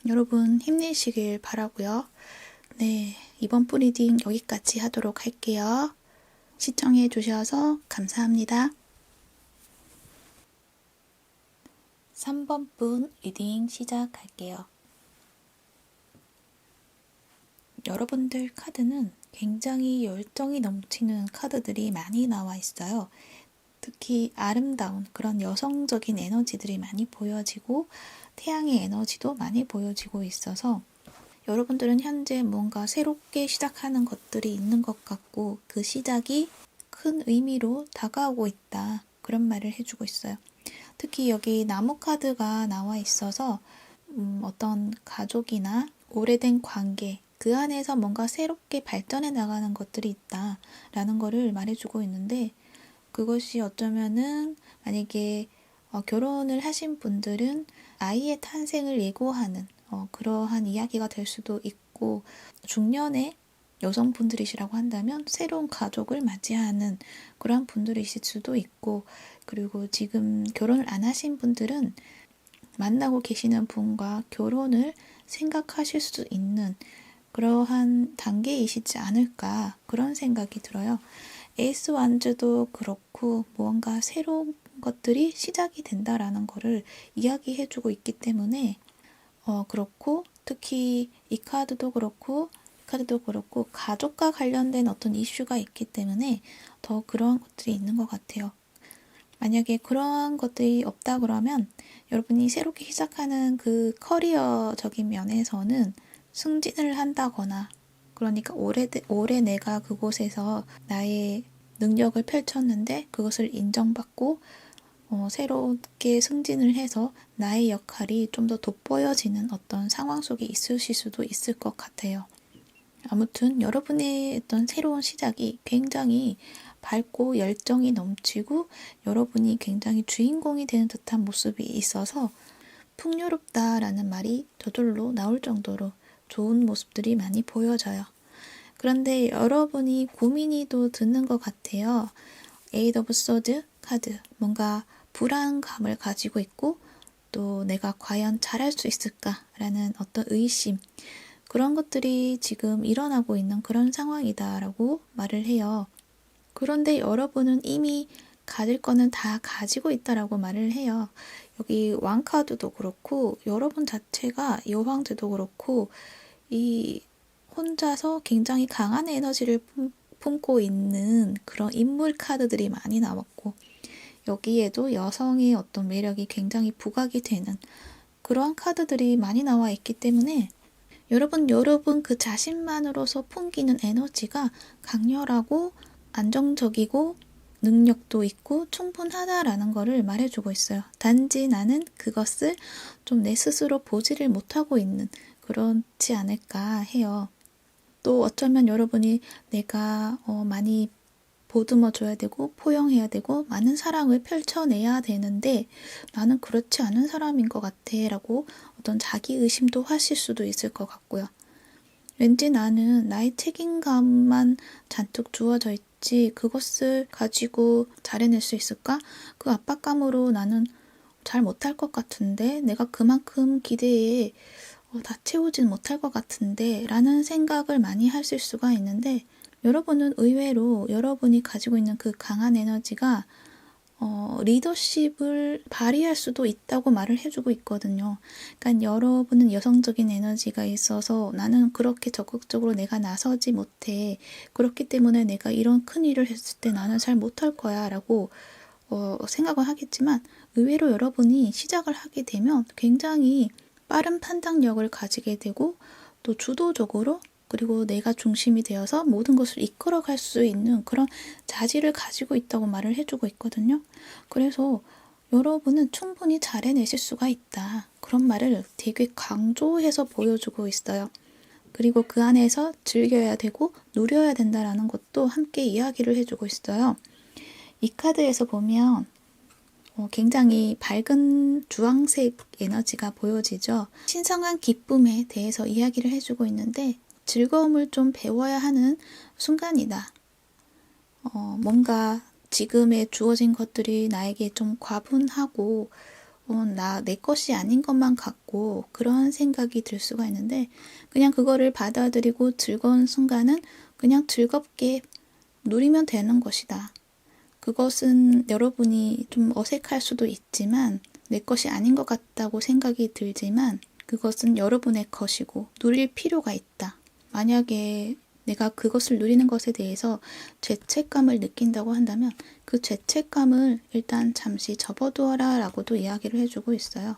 여러분 힘내시길 바라고요. 네, 이번 뿌리딩 여기까지 하도록 할게요. 시청해 주셔서 감사합니다. 3번 분 리딩 시작할게요. 여러분들 카드는 굉장히 열정이 넘치는 카드들이 많이 나와 있어요. 특히 아름다운 그런 여성적인 에너지들이 많이 보여지고 태양의 에너지도 많이 보여지고 있어서 여러분들은 현재 뭔가 새롭게 시작하는 것들이 있는 것 같고 그 시작이 큰 의미로 다가오고 있다. 그런 말을 해주고 있어요. 특히 여기 나무 카드가 나와 있어서 어떤 가족이나 오래된 관계 그 안에서 뭔가 새롭게 발전해 나가는 것들이 있다라는 거를 말해주고 있는데 그것이 어쩌면은 만약에 결혼을 하신 분들은 아이의 탄생을 예고하는 그러한 이야기가 될 수도 있고 중년의 여성분들이시라고 한다면 새로운 가족을 맞이하는 그러한 분들이실 수도 있고 그리고 지금 결혼을 안 하신 분들은 만나고 계시는 분과 결혼을 생각하실 수 있는 그러한 단계이시지 않을까 그런 생각이 들어요. 에이스 완즈도 그렇고 무언가 새로운 것들이 시작이 된다라는 거를 이야기해주고 있기 때문에 그렇고 특히 이 카드도 그렇고 가족과 관련된 어떤 이슈가 있기 때문에 더 그러한 것들이 있는 것 같아요. 만약에 그러한 것들이 없다 그러면 여러분이 새롭게 시작하는 그 커리어적인 면에서는 승진을 한다거나 그러니까 올해 내가 그곳에서 나의 능력을 펼쳤는데 그것을 인정받고 새롭게 승진을 해서 나의 역할이 좀 더 돋보여지는 어떤 상황 속에 있으실 수도 있을 것 같아요. 아무튼 여러분의 어떤 새로운 시작이 굉장히 밝고 열정이 넘치고 여러분이 굉장히 주인공이 되는 듯한 모습이 있어서 풍요롭다라는 말이 저절로 나올 정도로 좋은 모습들이 많이 보여져요. 그런데 여러분이 고민이 또 드는 것 같아요. 에이드 오브 소드 카드 뭔가 불안감을 가지고 있고 또 내가 과연 잘할 수 있을까라는 어떤 의심 그런 것들이 지금 일어나고 있는 그런 상황이다라고 말을 해요. 그런데 여러분은 이미 가질 거는 다 가지고 있다라고 말을 해요. 여기 왕카드도 그렇고 여러분 자체가 여왕제도 그렇고 이 혼자서 굉장히 강한 에너지를 품고 있는 그런 인물 카드들이 많이 나왔고 여기에도 여성의 어떤 매력이 굉장히 부각이 되는 그러한 카드들이 많이 나와 있기 때문에 여러분 그 자신만으로서 풍기는 에너지가 강렬하고 안정적이고 능력도 있고 충분하다라는 것을 말해주고 있어요. 단지 나는 그것을 좀 내 스스로 보지를 못하고 있는 그렇지 않을까 해요. 또 어쩌면 여러분이 내가 많이 보듬어줘야 되고 포용해야 되고 많은 사랑을 펼쳐내야 되는데 나는 그렇지 않은 사람인 것 같아 라고 어떤 자기의심도 하실 수도 있을 것 같고요. 왠지 나는 나의 책임감만 잔뜩 주어져 있지 그것을 가지고 잘 해낼 수 있을까? 그 압박감으로 나는 잘 못할 것 같은데 내가 그만큼 기대에 다 채우진 못할 것 같은데 라는 생각을 많이 하실 수가 있는데 여러분은 의외로 여러분이 가지고 있는 그 강한 에너지가 리더십을 발휘할 수도 있다고 말을 해주고 있거든요. 그러니까 여러분은 여성적인 에너지가 있어서 나는 그렇게 적극적으로 내가 나서지 못해. 그렇기 때문에 내가 이런 큰 일을 했을 때 나는 잘 못할 거야 라고 생각을 하겠지만 의외로 여러분이 시작을 하게 되면 굉장히 빠른 판단력을 가지게 되고 또 주도적으로 그리고 내가 중심이 되어서 모든 것을 이끌어갈 수 있는 그런 자질을 가지고 있다고 말을 해주고 있거든요. 그래서 여러분은 충분히 잘 해내실 수가 있다. 그런 말을 되게 강조해서 보여주고 있어요. 그리고 그 안에서 즐겨야 되고 누려야 된다라는 것도 함께 이야기를 해주고 있어요. 이 카드에서 보면 굉장히 밝은 주황색 에너지가 보여지죠. 신성한 기쁨에 대해서 이야기를 해주고 있는데 즐거움을 좀 배워야 하는 순간이다. 뭔가 지금에 주어진 것들이 나에게 좀 과분하고 내 것이 아닌 것만 같고 그런 생각이 들 수가 있는데 그냥 그거를 받아들이고 즐거운 순간은 그냥 즐겁게 누리면 되는 것이다. 그것은 여러분이 좀 어색할 수도 있지만 내 것이 아닌 것 같다고 생각이 들지만 그것은 여러분의 것이고 누릴 필요가 있다. 만약에 내가 그것을 누리는 것에 대해서 죄책감을 느낀다고 한다면 그 죄책감을 일단 잠시 접어두어라 라고도 이야기를 해주고 있어요.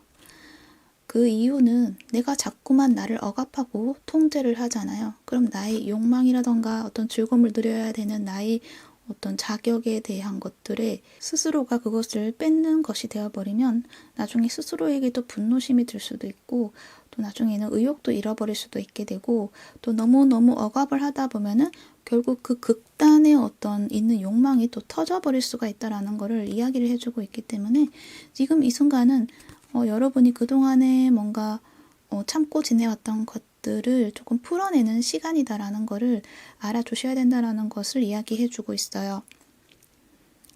그 이유는 내가 자꾸만 나를 억압하고 통제를 하잖아요. 그럼 나의 욕망이라던가 어떤 즐거움을 누려야 되는 나의 어떤 자격에 대한 것들에 스스로가 그것을 뺏는 것이 되어버리면 나중에 스스로에게도 분노심이 들 수도 있고 또 나중에는 의욕도 잃어버릴 수도 있게 되고 또 너무너무 억압을 하다 보면은 결국 그 극단의 어떤 있는 욕망이 또 터져버릴 수가 있다라는 거를 이야기를 해주고 있기 때문에 지금 이 순간은 여러분이 그동안에 뭔가 참고 지내왔던 것들을 조금 풀어내는 시간이다라는 거를 알아주셔야 된다라는 것을 이야기해주고 있어요.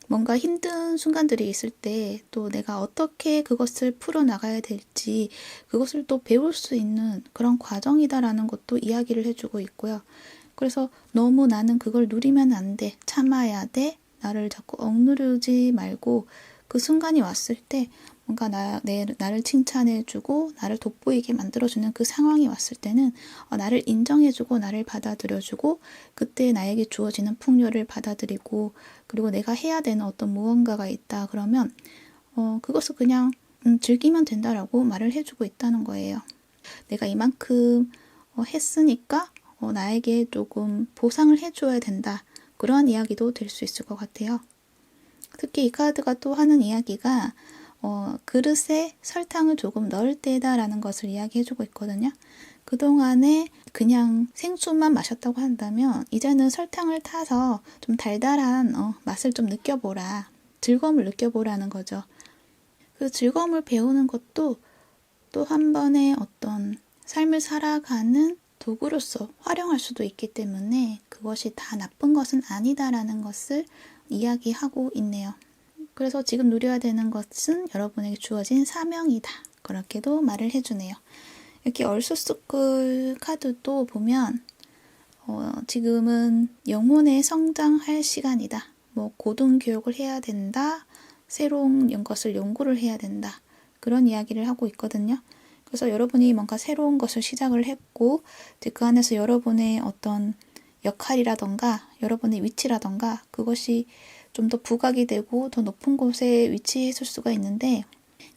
뭔가 힘든 순간들이 있을 때 또 내가 어떻게 그것을 풀어나가야 될지 그것을 또 배울 수 있는 그런 과정이다라는 것도 이야기를 해주고 있고요. 그래서 너무 나는 그걸 누리면 안 돼, 참아야 돼, 나를 자꾸 억누르지 말고 그 순간이 왔을 때 뭔가 나를 칭찬해주고 나를 돋보이게 만들어주는 그 상황이 왔을 때는 나를 인정해주고 나를 받아들여주고 그때 나에게 주어지는 풍요를 받아들이고 그리고 내가 해야 되는 어떤 무언가가 있다 그러면 그것을 그냥 즐기면 된다라고 말을 해주고 있다는 거예요. 내가 이만큼 했으니까 나에게 조금 보상을 해줘야 된다. 그러한 이야기도 될 수 있을 것 같아요. 특히 이 카드가 또 하는 이야기가 그릇에 설탕을 조금 넣을 때다라는 것을 이야기해주고 있거든요. 그동안에 그냥 생수만 마셨다고 한다면 이제는 설탕을 타서 좀 달달한 맛을 좀 느껴보라. 즐거움을 느껴보라는 거죠. 그 즐거움을 배우는 것도 또 한 번의 어떤 삶을 살아가는 도구로서 활용할 수도 있기 때문에 그것이 다 나쁜 것은 아니다라는 것을 이야기하고 있네요. 그래서 지금 누려야 되는 것은 여러분에게 주어진 사명이다. 그렇게도 말을 해주네요. 이렇게 얼쑤스쿨 카드도 보면 지금은 영혼의 성장할 시간이다. 고등교육을 해야 된다. 새로운 것을 연구를 해야 된다. 그런 이야기를 하고 있거든요. 그래서 여러분이 뭔가 새로운 것을 시작을 했고 그 안에서 여러분의 어떤 역할이라던가 여러분의 위치라던가 그것이 좀 더 부각이 되고 더 높은 곳에 위치했을 수가 있는데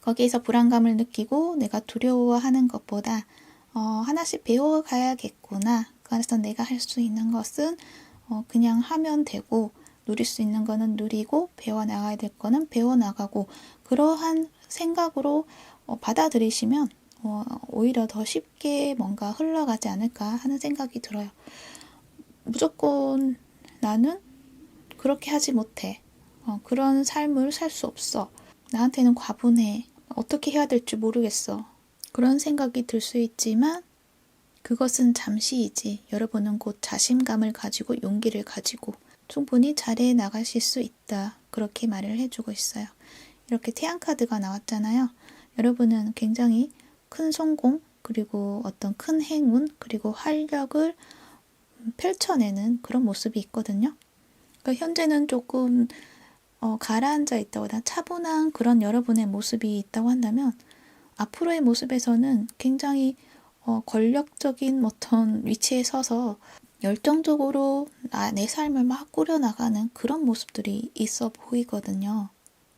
거기에서 불안감을 느끼고 내가 두려워하는 것보다 하나씩 배워가야겠구나. 그 안에서 내가 할 수 있는 것은 그냥 하면 되고 누릴 수 있는 거는 누리고 배워나가야 될 거는 배워나가고 그러한 생각으로 받아들이시면 오히려 더 쉽게 뭔가 흘러가지 않을까 하는 생각이 들어요. 무조건 나는 그렇게 하지 못해. 그런 삶을 살 수 없어. 나한테는 과분해. 어떻게 해야 될지 모르겠어. 그런 생각이 들 수 있지만 그것은 잠시이지. 여러분은 곧 자신감을 가지고 용기를 가지고 충분히 잘해 나가실 수 있다. 그렇게 말을 해주고 있어요. 이렇게 태양카드가 나왔잖아요. 여러분은 굉장히 큰 성공 그리고 어떤 큰 행운 그리고 활력을 펼쳐내는 그런 모습이 있거든요. 그러니까 현재는 조금 가라앉아 있다거나 차분한 그런 여러분의 모습이 있다고 한다면 앞으로의 모습에서는 굉장히 권력적인 어떤 위치에 서서 열정적으로 내 삶을 막 꾸려나가는 그런 모습들이 있어 보이거든요.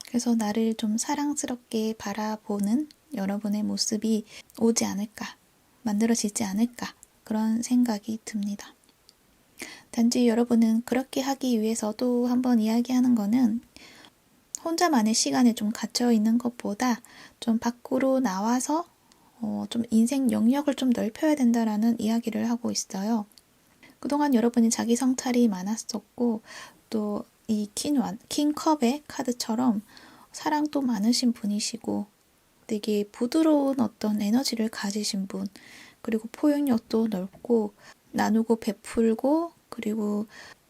그래서 나를 좀 사랑스럽게 바라보는 여러분의 모습이 오지 않을까, 만들어지지 않을까, 그런 생각이 듭니다. 단지 여러분은 그렇게 하기 위해서 또 한번 이야기하는 거는 혼자만의 시간에 좀 갇혀 있는 것보다 좀 밖으로 나와서 좀 인생 영역을 좀 넓혀야 된다라는 이야기를 하고 있어요. 그동안 여러분이 자기 성찰이 많았었고 또 이 킹컵의 카드처럼 사랑도 많으신 분이시고 되게 부드러운 어떤 에너지를 가지신 분, 그리고 포용력도 넓고 나누고 베풀고 그리고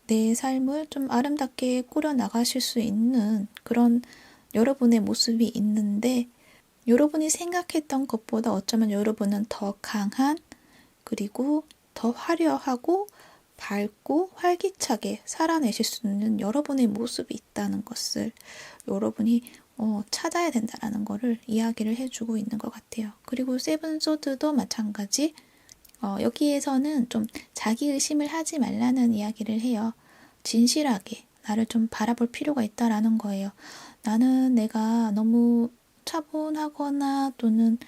내 삶을 좀 아름답게 꾸려나가실 수 있는 그런 여러분의 모습이 있는데 여러분이 생각했던 것보다 어쩌면 여러분은 더 강한 그리고 더 화려하고 밝고 활기차게 살아내실 수 있는 여러분의 모습이 있다는 것을 여러분이 찾아야 된다라는 것을 이야기를 해주고 있는 것 같아요. 그리고 세븐 소드도 마찬가지. 여기에서는 좀 자기 의심을 하지 말라는 이야기를 해요. 진실하게 나를 좀 바라볼 필요가 있다라는 거예요. 나는 내가 너무 차분하거나 또는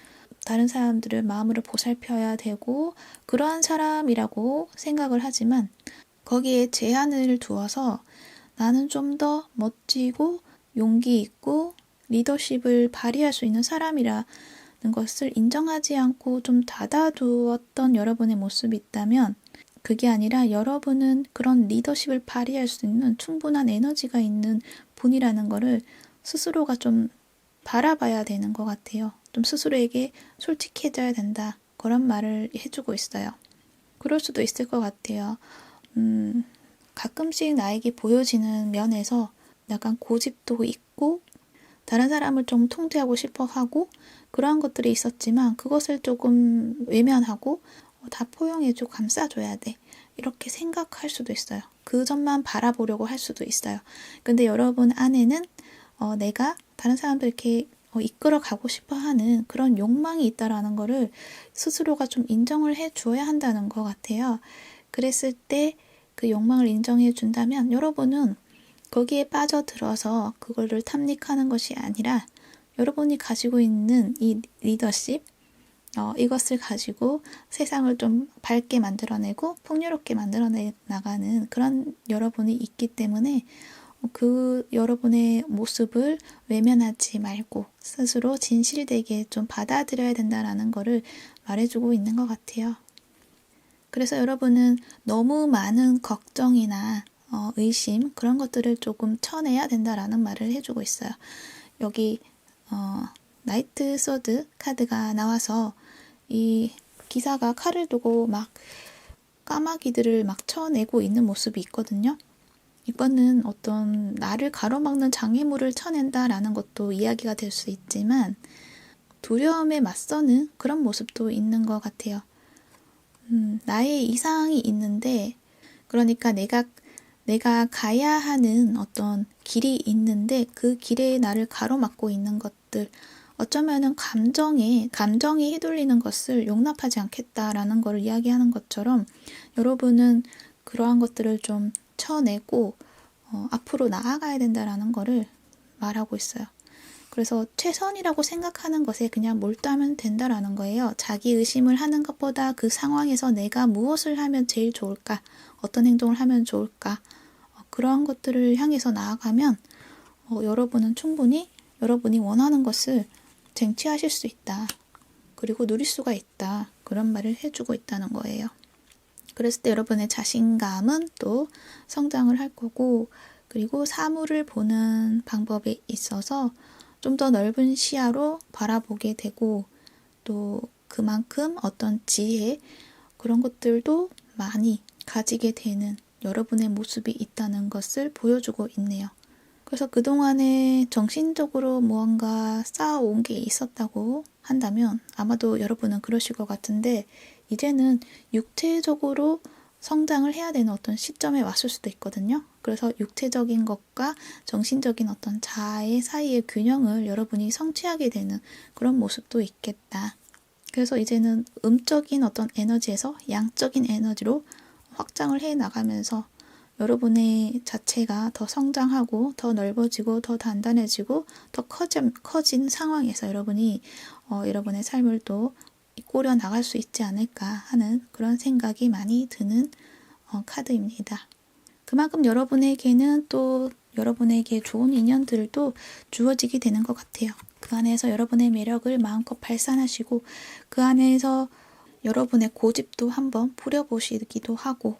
다른 사람들을 마음으로 보살펴야 되고 그러한 사람이라고 생각을 하지만 거기에 제한을 두어서 나는 좀 더 멋지고 용기 있고 리더십을 발휘할 수 있는 사람이라는 것을 인정하지 않고 좀 닫아두었던 여러분의 모습이 있다면 그게 아니라 여러분은 그런 리더십을 발휘할 수 있는 충분한 에너지가 있는 분이라는 거를 스스로가 좀 바라봐야 되는 것 같아요. 좀 스스로에게 솔직해져야 된다. 그런 말을 해주고 있어요. 그럴 수도 있을 것 같아요. 가끔씩 나에게 보여지는 면에서 약간 고집도 있고 다른 사람을 좀 통제하고 싶어 하고 그러한 것들이 있었지만 그것을 조금 외면하고 다 포용해주고 감싸줘야 돼. 이렇게 생각할 수도 있어요. 그 점만 바라보려고 할 수도 있어요. 근데 여러분 안에는 내가 다른 사람들께 이끌어 가고 싶어 하는 그런 욕망이 있다라는 거를 스스로가 좀 인정을 해 주어야 한다는 것 같아요. 그랬을 때 그 욕망을 인정해 준다면 여러분은 거기에 빠져들어서 그거를 탐닉하는 것이 아니라 여러분이 가지고 있는 이 리더십, 이것을 가지고 세상을 좀 밝게 만들어내고 풍요롭게 만들어내 나가는 그런 여러분이 있기 때문에 그 여러분의 모습을 외면하지 말고 스스로 진실되게 좀 받아들여야 된다라는 거를 말해주고 있는 것 같아요. 그래서 여러분은 너무 많은 걱정이나 의심 그런 것들을 조금 쳐내야 된다라는 말을 해주고 있어요. 여기 나이트 소드 카드가 나와서 이 기사가 칼을 두고 막 까마귀들을 막 쳐내고 있는 모습이 있거든요. 이거는 어떤 나를 가로막는 장애물을 쳐낸다라는 것도 이야기가 될 수 있지만 두려움에 맞서는 그런 모습도 있는 것 같아요. 나의 이상이 있는데 그러니까 내가 가야 하는 어떤 길이 있는데 그 길에 나를 가로막고 있는 것들 어쩌면은 감정이 휘둘리는 것을 용납하지 않겠다라는 것을 이야기하는 것처럼 여러분은 그러한 것들을 좀 쳐내고 앞으로 나아가야 된다라는 것을 말하고 있어요. 그래서 최선이라고 생각하는 것에 그냥 몰두하면 된다라는 거예요. 자기 의심을 하는 것보다 그 상황에서 내가 무엇을 하면 제일 좋을까? 어떤 행동을 하면 좋을까? 그러한 것들을 향해서 나아가면 여러분은 충분히 여러분이 원하는 것을 쟁취하실 수 있다. 그리고 누릴 수가 있다. 그런 말을 해주고 있다는 거예요. 그랬을 때 여러분의 자신감은 또 성장을 할 거고 그리고 사물을 보는 방법에 있어서 좀 더 넓은 시야로 바라보게 되고 또 그만큼 어떤 지혜 그런 것들도 많이 가지게 되는 여러분의 모습이 있다는 것을 보여주고 있네요. 그래서 그동안에 정신적으로 무언가 쌓아온 게 있었다고 한다면 아마도 여러분은 그러실 것 같은데 이제는 육체적으로 성장을 해야 되는 어떤 시점에 왔을 수도 있거든요. 그래서 육체적인 것과 정신적인 어떤 자아의 사이의 균형을 여러분이 성취하게 되는 그런 모습도 있겠다. 그래서 이제는 음적인 어떤 에너지에서 양적인 에너지로 확장을 해 나가면서 여러분의 자체가 더 성장하고 더 넓어지고 더 단단해지고 더 커진 상황에서 여러분이 여러분의 삶을 또 꾸려 나갈 수 있지 않을까 하는 그런 생각이 많이 드는 카드입니다. 그만큼 여러분에게는 또 여러분에게 좋은 인연들도 주어지게 되는 것 같아요. 그 안에서 여러분의 매력을 마음껏 발산하시고 그 안에서 여러분의 고집도 한번 부려보시기도 하고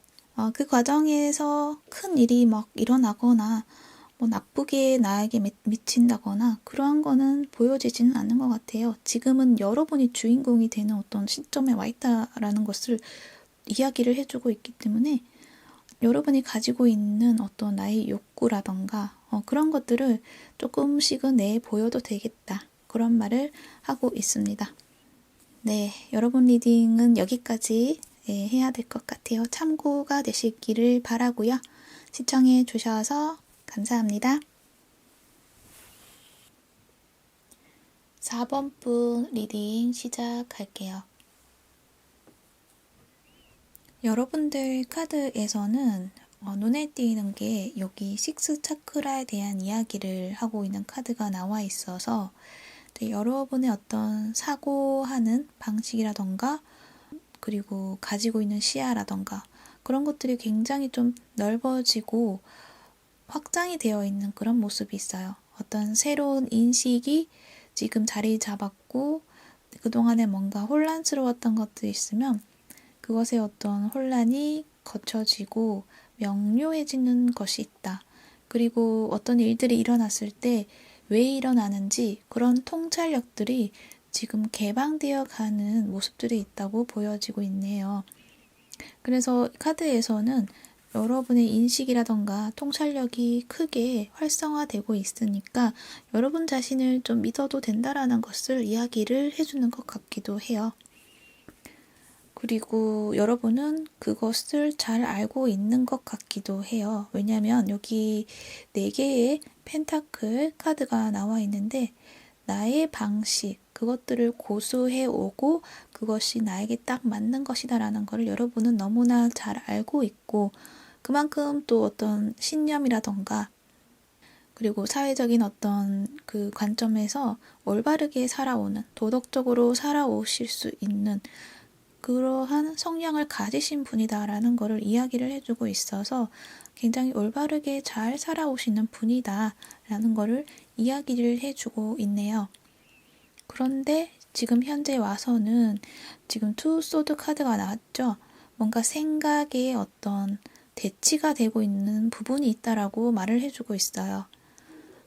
그 과정에서 큰 일이 막 일어나거나 뭐 나쁘게 나에게 미친다거나 그러한 거는 보여지지는 않는 것 같아요. 지금은 여러분이 주인공이 되는 어떤 시점에 와 있다라는 것을 이야기를 해주고 있기 때문에 여러분이 가지고 있는 어떤 나의 욕구라던가 그런 것들을 조금씩은 내보여도 되겠다. 그런 말을 하고 있습니다. 네, 여러분 리딩은 여기까지 해야 될 것 같아요. 참고가 되시기를 바라고요. 시청해 주셔서 감사합니다. 4번 분 리딩 시작할게요. 여러분들 카드에서는 눈에 띄는 게 여기 식스 차크라에 대한 이야기를 하고 있는 카드가 나와 있어서 여러분의 어떤 사고하는 방식이라던가 그리고 가지고 있는 시야라던가 그런 것들이 굉장히 좀 넓어지고 확장이 되어 있는 그런 모습이 있어요. 어떤 새로운 인식이 지금 자리 잡았고 그동안에 뭔가 혼란스러웠던 것들이 있으면 그것의 어떤 혼란이 거쳐지고 명료해지는 것이 있다. 그리고 어떤 일들이 일어났을 때 왜 일어나는지 그런 통찰력들이 지금 개방되어 가는 모습들이 있다고 보여지고 있네요. 그래서 카드에서는 여러분의 인식이라던가 통찰력이 크게 활성화되고 있으니까 여러분 자신을 좀 믿어도 된다라는 것을 이야기를 해주는 것 같기도 해요. 그리고 여러분은 그것을 잘 알고 있는 것 같기도 해요. 왜냐하면 여기 4개의 펜타클 카드가 나와 있는데 나의 방식, 그것들을 고수해 오고 그것이 나에게 딱 맞는 것이다라는 것을 여러분은 너무나 잘 알고 있고 그만큼 또 어떤 신념이라던가 그리고 사회적인 어떤 그 관점에서 올바르게 살아오는 도덕적으로 살아오실 수 있는 그러한 성향을 가지신 분이다라는 것을 이야기를 해주고 있어서 굉장히 올바르게 잘 살아오시는 분이다라는 것을 이야기를 해주고 있네요. 그런데 지금 현재 와서는 지금 투 소드 카드가 나왔죠. 뭔가 생각에 어떤 대치가 되고 있는 부분이 있다라고 말을 해주고 있어요.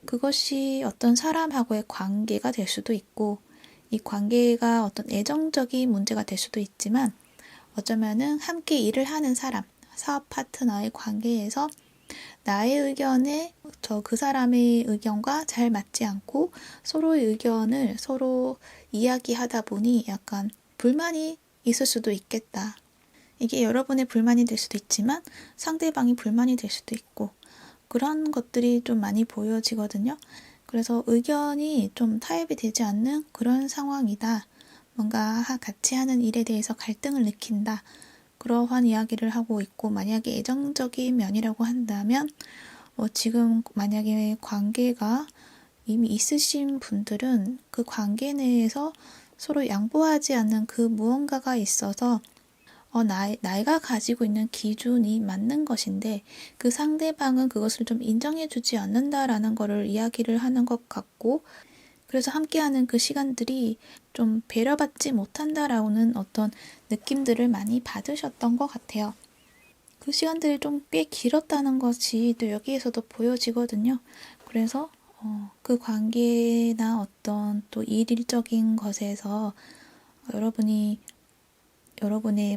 그것이 어떤 사람하고의 관계가 될 수도 있고 이 관계가 어떤 애정적인 문제가 될 수도 있지만 어쩌면은 함께 일을 하는 사람, 사업 파트너의 관계에서 나의 의견에 그 사람의 의견과 잘 맞지 않고 서로의 의견을 서로 이야기하다 보니 약간 불만이 있을 수도 있겠다. 이게 여러분의 불만이 될 수도 있지만 상대방이 불만이 될 수도 있고 그런 것들이 좀 많이 보여지거든요. 그래서 의견이 좀 타협이 되지 않는 그런 상황이다. 뭔가 같이 하는 일에 대해서 갈등을 느낀다. 그러한 이야기를 하고 있고 만약에 애정적인 면이라고 한다면 지금 만약에 관계가 이미 있으신 분들은 그 관계 내에서 서로 양보하지 않는 그 무언가가 있어서 나이가 가지고 있는 기준이 맞는 것인데 그 상대방은 그것을 좀 인정해주지 않는다라는 거를 이야기를 하는 것 같고 그래서 함께하는 그 시간들이 좀 배려받지 못한다라는 어떤 느낌들을 많이 받으셨던 것 같아요. 그 시간들이 좀 꽤 길었다는 것이 또 여기에서도 보여지거든요. 그래서 그 관계나 어떤 또 일적인 것에서 여러분의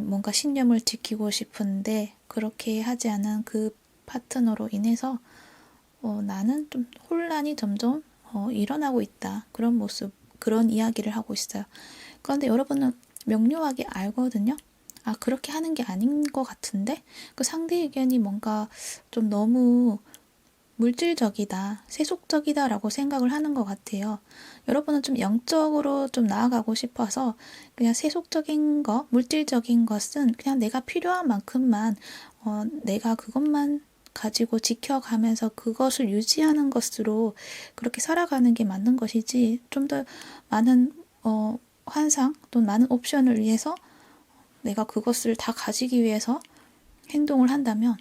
뭔가 신념을 지키고 싶은데 그렇게 하지 않은 그 파트너로 인해서 나는 좀 혼란이 점점 일어나고 있다. 그런 모습, 그런 이야기를 하고 있어요. 그런데 여러분은 명료하게 알거든요. 아, 그렇게 하는 게 아닌 것 같은데? 그 상대 의견이 뭔가 좀 너무 물질적이다, 세속적이다라고 생각을 하는 것 같아요. 여러분은 좀 영적으로 좀 나아가고 싶어서 그냥 세속적인 것, 물질적인 것은 그냥 내가 필요한 만큼만 내가 그것만 가지고 지켜가면서 그것을 유지하는 것으로 그렇게 살아가는 게 맞는 것이지, 좀 더 많은 환상 또는 많은 옵션을 위해서 내가 그것을 다 가지기 위해서 행동을 한다면,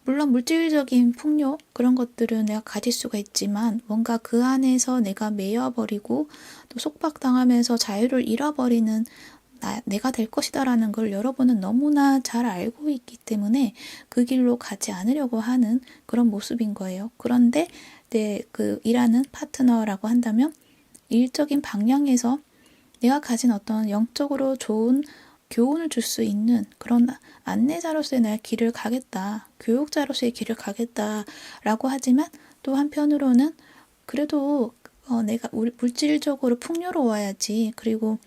물론 물질적인 풍요 그런 것들은 내가 가질 수가 있지만 뭔가 그 안에서 내가 매여버리고 또 속박당하면서 자유를 잃어버리는 내가 될 것이다라는 걸 여러분은 너무나 잘 알고 있기 때문에 그 길로 가지 않으려고 하는 그런 모습인 거예요. 그런데 그 일하는 파트너라고 한다면 일적인 방향에서 내가 가진 어떤 영적으로 좋은 교훈을 줄 수 있는 그런 안내자로서의 내 길을 가겠다, 교육자로서의 길을 가겠다라고 하지만 또 한편으로는 그래도 내가 물질적으로 풍요로워야지, 그리고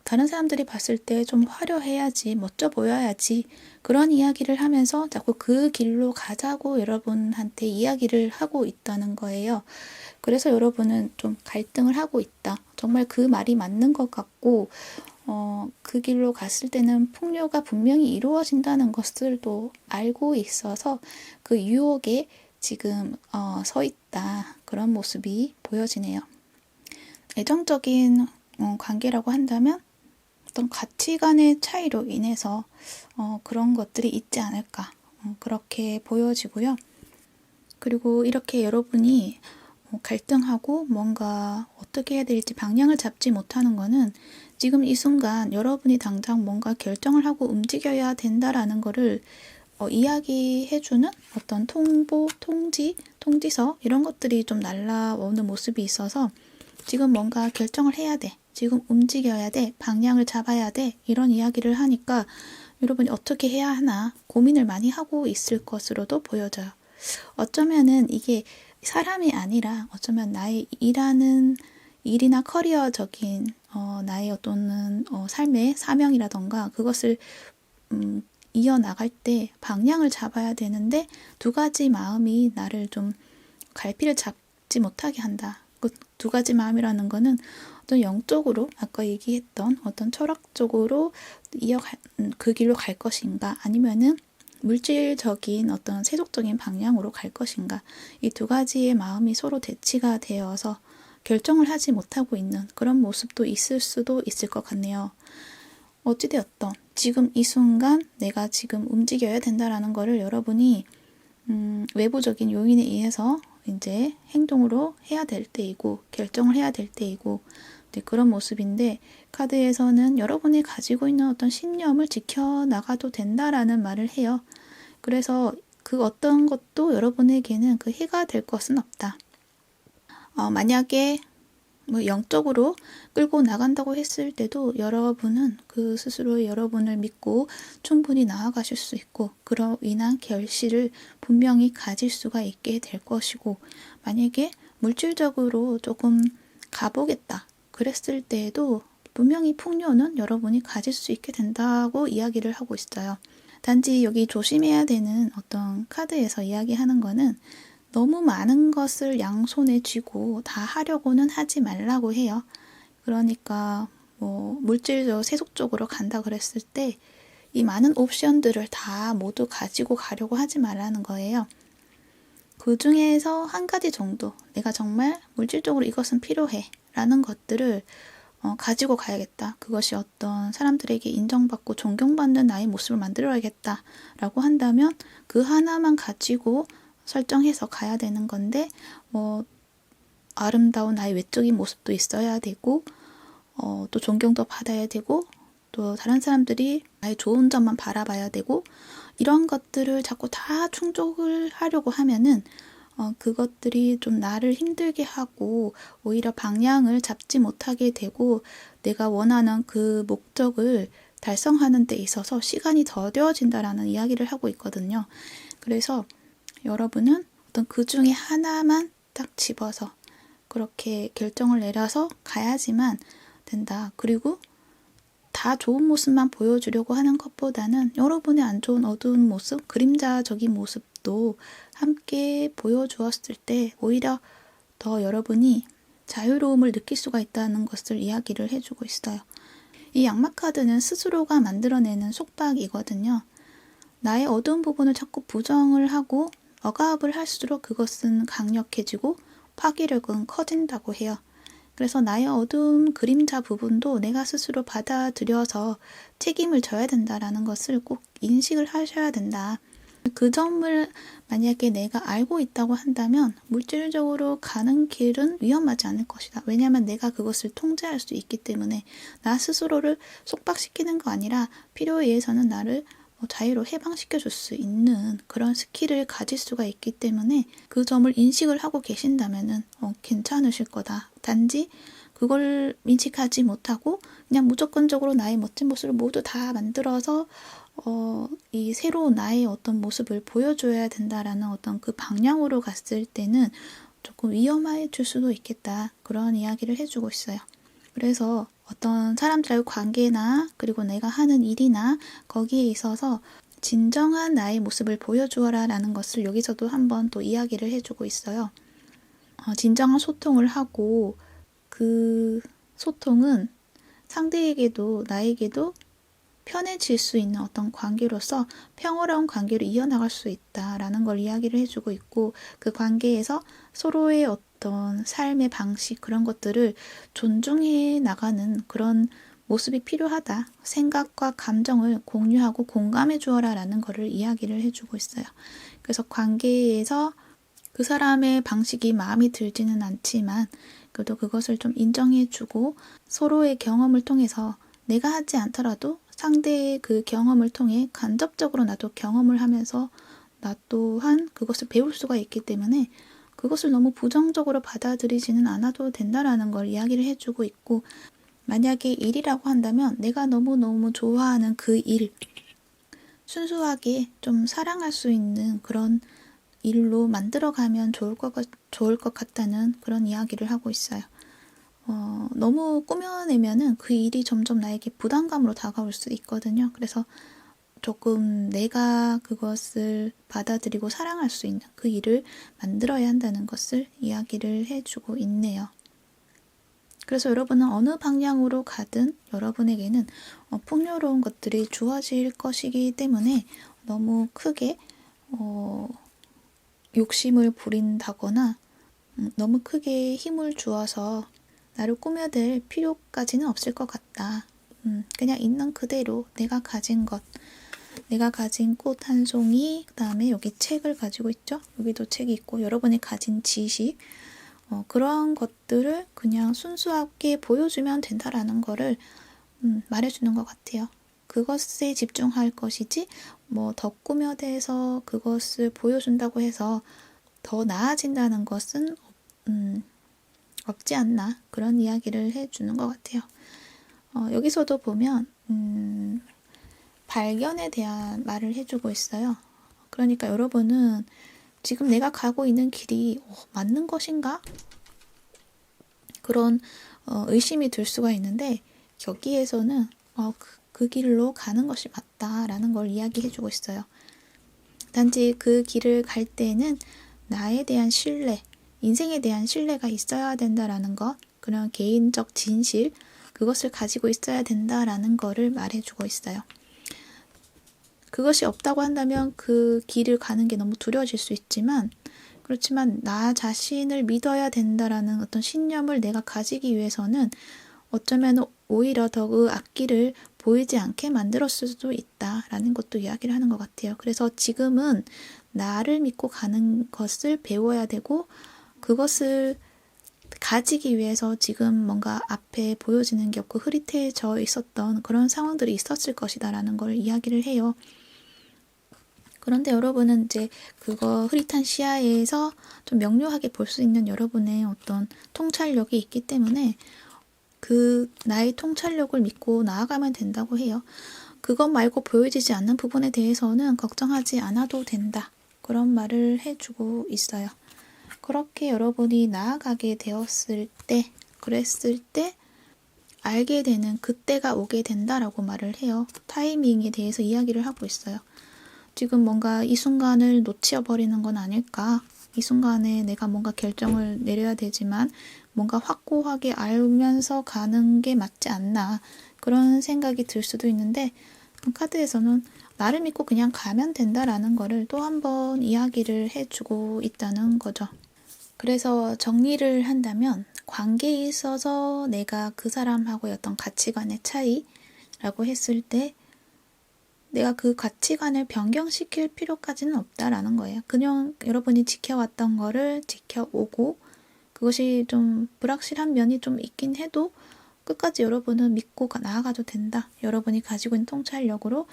다른 사람들이 봤을 때 좀 화려해야지, 멋져 보여야지, 그런 이야기를 하면서 자꾸 그 길로 가자고 여러분한테 이야기를 하고 있다는 거예요. 그래서 여러분은 좀 갈등을 하고 있다. 정말 그 말이 맞는 것 같고 그 길로 갔을 때는 풍요가 분명히 이루어진다는 것을 또 알고 있어서 그 유혹에 지금 서 있다. 그런 모습이 보여지네요. 애정적인 관계라고 한다면 어떤 가치관의 차이로 인해서 그런 것들이 있지 않을까, 그렇게 보여지고요. 그리고 이렇게 여러분이 갈등하고 뭔가 어떻게 해야 될지 방향을 잡지 못하는 거는 지금 이 순간 여러분이 당장 뭔가 결정을 하고 움직여야 된다라는 거를 이야기해주는 어떤 통보, 통지서 이런 것들이 좀 날라오는 모습이 있어서 지금 뭔가 결정을 해야 돼, 지금 움직여야 돼, 방향을 잡아야 돼, 이런 이야기를 하니까 여러분이 어떻게 해야 하나 고민을 많이 하고 있을 것으로도 보여져요. 어쩌면은 이게 사람이 아니라 어쩌면 나의 일하는 일이나 커리어적인 나의 어떤 삶의 사명이라던가 그것을 이어나갈 때 방향을 잡아야 되는데 두 가지 마음이 나를 좀 갈피를 잡지 못하게 한다. 그 두 가지 마음이라는 거는 어떤 영적으로 아까 얘기했던 어떤 철학적으로 그 길로 갈 것인가, 아니면은 물질적인 어떤 세속적인 방향으로 갈 것인가, 이 두 가지의 마음이 서로 대치가 되어서 결정을 하지 못하고 있는 그런 모습도 있을 수도 있을 것 같네요. 어찌되었던 지금 이 순간 내가 지금 움직여야 된다라는 거를 여러분이 외부적인 요인에 의해서 이제 행동으로 해야 될 때이고 결정을 해야 될 때이고 그런 모습인데, 카드에서는 여러분이 가지고 있는 어떤 신념을 지켜나가도 된다라는 말을 해요. 그래서 그 어떤 것도 여러분에게는 그 해가 될 것은 없다. 만약에 영적으로 끌고 나간다고 했을 때도 여러분은 그 스스로 여러분을 믿고 충분히 나아가실 수 있고 그로 인한 결실을 분명히 가질 수가 있게 될 것이고, 만약에 물질적으로 조금 가보겠다 그랬을 때에도 분명히 풍요는 여러분이 가질 수 있게 된다고 이야기를 하고 있어요. 단지 여기 조심해야 되는 어떤 카드에서 이야기하는 거는 너무 많은 것을 양손에 쥐고 다 하려고는 하지 말라고 해요. 그러니까 물질적으로 세속적으로 간다 그랬을 때 이 많은 옵션들을 다 모두 가지고 가려고 하지 말라는 거예요. 그 중에서 한 가지 정도 내가 정말 물질적으로 이것은 필요해 라는 것들을 가지고 가야겠다. 그것이 어떤 사람들에게 인정받고 존경받는 나의 모습을 만들어야겠다 라고 한다면 그 하나만 가지고 설정해서 가야 되는 건데, 아름다운 나의 외적인 모습도 있어야 되고 또 존경도 받아야 되고 또 다른 사람들이 나의 좋은 점만 바라봐야 되고, 이런 것들을 자꾸 다 충족을 하려고 하면은 그것들이 좀 나를 힘들게 하고 오히려 방향을 잡지 못하게 되고 내가 원하는 그 목적을 달성하는 데 있어서 시간이 더뎌진다라는 이야기를 하고 있거든요. 그래서 여러분은 어떤 그 중에 하나만 딱 집어서 그렇게 결정을 내려서 가야지만 된다. 그리고 다 좋은 모습만 보여주려고 하는 것보다는 여러분의 안 좋은 어두운 모습, 그림자적인 모습도 함께 보여주었을 때 오히려 더 여러분이 자유로움을 느낄 수가 있다는 것을 이야기를 해주고 있어요. 이 양마 카드는 스스로가 만들어내는 속박이거든요. 나의 어두운 부분을 자꾸 부정을 하고 억압을 할수록 그것은 강력해지고 파괴력은 커진다고 해요. 그래서 나의 어두운 그림자 부분도 내가 스스로 받아들여서 책임을 져야 된다라는 것을 꼭 인식을 하셔야 된다. 그 점을 만약에 내가 알고 있다고 한다면 물질적으로 가는 길은 위험하지 않을 것이다. 왜냐하면 내가 그것을 통제할 수 있기 때문에 나 스스로를 속박시키는 거 아니라 필요에 의해서는 나를 자유로 해방시켜 줄 수 있는 그런 스킬을 가질 수가 있기 때문에 그 점을 인식을 하고 계신다면은 괜찮으실 거다. 단지 그걸 인식하지 못하고 그냥 무조건적으로 나의 멋진 모습을 모두 다 만들어서 이 새로운 나의 어떤 모습을 보여줘야 된다라는 어떤 그 방향으로 갔을 때는 조금 위험해질 수도 있겠다. 그런 이야기를 해주고 있어요. 그래서 어떤 사람들과의 관계나 그리고 내가 하는 일이나 거기에 있어서 진정한 나의 모습을 보여주어라 라는 것을 여기서도 한번 또 이야기를 해주고 있어요. 진정한 소통을 하고 그 소통은 상대에게도 나에게도 편해질 수 있는 어떤 관계로서 평화로운 관계로 이어나갈 수 있다라는 걸 이야기를 해주고 있고 그 관계에서 서로의 어떤 삶의 방식 그런 것들을 존중해 나가는 그런 모습이 필요하다. 생각과 감정을 공유하고 공감해 주어라 라는 거를 이야기를 해주고 있어요. 그래서 관계에서 그 사람의 방식이 마음에 들지는 않지만 그래도 그것을 좀 인정해 주고 서로의 경험을 통해서 내가 하지 않더라도 상대의 그 경험을 통해 간접적으로 나도 경험을 하면서 나 또한 그것을 배울 수가 있기 때문에 그것을 너무 부정적으로 받아들이지는 않아도 된다라는 걸 이야기를 해주고 있고 만약에 일이라고 한다면 내가 너무너무 좋아하는 그 일 순수하게 좀 사랑할 수 있는 그런 일로 만들어가면 좋을 것 같다는 그런 이야기를 하고 있어요. 너무 꾸며내면은 그 일이 점점 나에게 부담감으로 다가올 수 있거든요. 그래서 조금 내가 그것을 받아들이고 사랑할 수 있는 그 일을 만들어야 한다는 것을 이야기를 해주고 있네요. 그래서 여러분은 어느 방향으로 가든 여러분에게는 풍요로운 것들이 주어질 것이기 때문에 너무 크게 욕심을 부린다거나 너무 크게 힘을 주어서 나를 꾸며댈 필요까지는 없을 것 같다. 그냥 있는 그대로 내가 가진 것, 내가 가진 꽃 한 송이, 그 다음에 여기 책을 가지고 있죠. 여기도 책이 있고 여러분이 가진 지식, 그런 것들을 그냥 순수하게 보여주면 된다라는 거를 말해주는 것 같아요. 그것에 집중할 것이지 뭐 더 꾸며대서 그것을 보여준다고 해서 더 나아진다는 것은 없지 않나 그런 이야기를 해주는 것 같아요. 여기서도 보면 발견에 대한 말을 해주고 있어요. 그러니까 여러분은 지금 내가 가고 있는 길이 맞는 것인가? 그런 의심이 들 수가 있는데 여기에서는 그 길로 가는 것이 맞다라는 걸 이야기해주고 있어요. 단지 그 길을 갈 때는 나에 대한 신뢰, 인생에 대한 신뢰가 있어야 된다라는 것, 그런 개인적 진실, 그것을 가지고 있어야 된다라는 거를 말해주고 있어요. 그것이 없다고 한다면 그 길을 가는 게 너무 두려워질 수 있지만 그렇지만 나 자신을 믿어야 된다라는 어떤 신념을 내가 가지기 위해서는 어쩌면 오히려 더 그 앞길을 보이지 않게 만들었을 수도 있다라는 것도 이야기를 하는 것 같아요. 그래서 지금은 나를 믿고 가는 것을 배워야 되고 그것을 가지기 위해서 지금 뭔가 앞에 보여지는 게 없고 흐릿해져 있었던 그런 상황들이 있었을 것이다라는 걸 이야기를 해요. 그런데 여러분은 이제 그거 흐릿한 시야에서 좀 명료하게 볼 수 있는 여러분의 어떤 통찰력이 있기 때문에 그 나의 통찰력을 믿고 나아가면 된다고 해요. 그것 말고 보여지지 않는 부분에 대해서는 걱정하지 않아도 된다. 그런 말을 해주고 있어요. 그렇게 여러분이 나아가게 되었을 때, 그랬을 때 알게 되는 그때가 오게 된다라고 말을 해요. 타이밍에 대해서 이야기를 하고 있어요. 지금 뭔가 이 순간을 놓치어버리는 건 아닐까? 이 순간에 내가 뭔가 결정을 내려야 되지만 뭔가 확고하게 알면서 가는 게 맞지 않나 그런 생각이 들 수도 있는데 카드에서는 나를 믿고 그냥 가면 된다라는 거를 또 한 번 이야기를 해주고 있다는 거죠. 그래서 정리를 한다면 관계에 있어서 내가 그 사람하고의 어떤 가치관의 차이라고 했을 때 내가 그 가치관을 변경시킬 필요까지는 없다라는 거예요. 그냥 여러분이 지켜왔던 거를 지켜오고 그것이 좀 불확실한 면이 좀 있긴 해도 끝까지 여러분은 믿고 나아가도 된다. 여러분이 가지고 있는 통찰력으로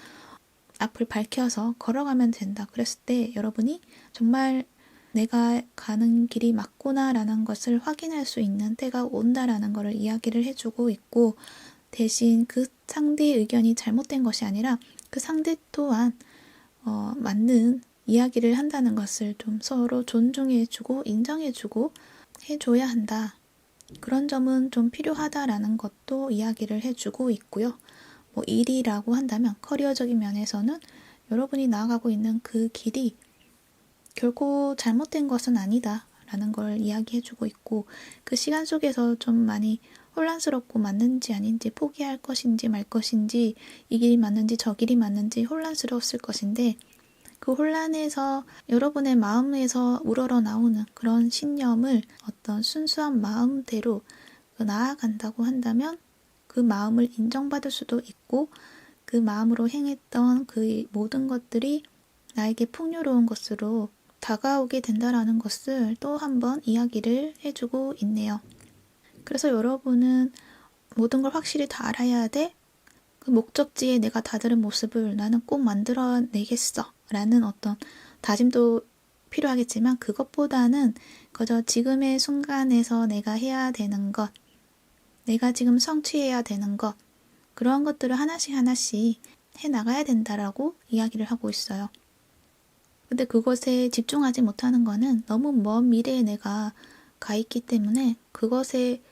앞을 밝혀서 걸어가면 된다. 그랬을 때 여러분이 정말 내가 가는 길이 맞구나라는 것을 확인할 수 있는 때가 온다라는 것을 이야기를 해주고 있고 대신 그 상대의 의견이 잘못된 것이 아니라 그 상대 또한 맞는 이야기를 한다는 것을 좀 서로 존중해주고 인정해주고 해줘야 한다. 그런 점은 좀 필요하다라는 것도 이야기를 해주고 있고요. 뭐 일이라고 한다면 커리어적인 면에서는 여러분이 나아가고 있는 그 길이 결코 잘못된 것은 아니다 라는 걸 이야기해주고 있고 그 시간 속에서 좀 많이 혼란스럽고 맞는지 아닌지 포기할 것인지 말 것인지 이 길이 맞는지 저 길이 맞는지 혼란스러웠을 것인데 그 혼란에서 여러분의 마음에서 우러러 나오는 그런 신념을 어떤 순수한 마음대로 나아간다고 한다면 그 마음을 인정받을 수도 있고 그 마음으로 행했던 그 모든 것들이 나에게 풍요로운 것으로 다가오게 된다라는 것을 또 한 번 이야기를 해주고 있네요. 그래서 여러분은 모든 걸 확실히 다 알아야 돼. 그 목적지에 내가 다다른 모습을 나는 꼭 만들어내겠어. 라는 어떤 다짐도 필요하겠지만 그것보다는 그저 지금의 순간에서 내가 해야 되는 것, 내가 지금 성취해야 되는 것, 그런 것들을 하나씩 하나씩 해나가야 된다라고 이야기를 하고 있어요. 근데 그것에 집중하지 못하는 거는 너무 먼 미래에 내가 가 있기 때문에 그것에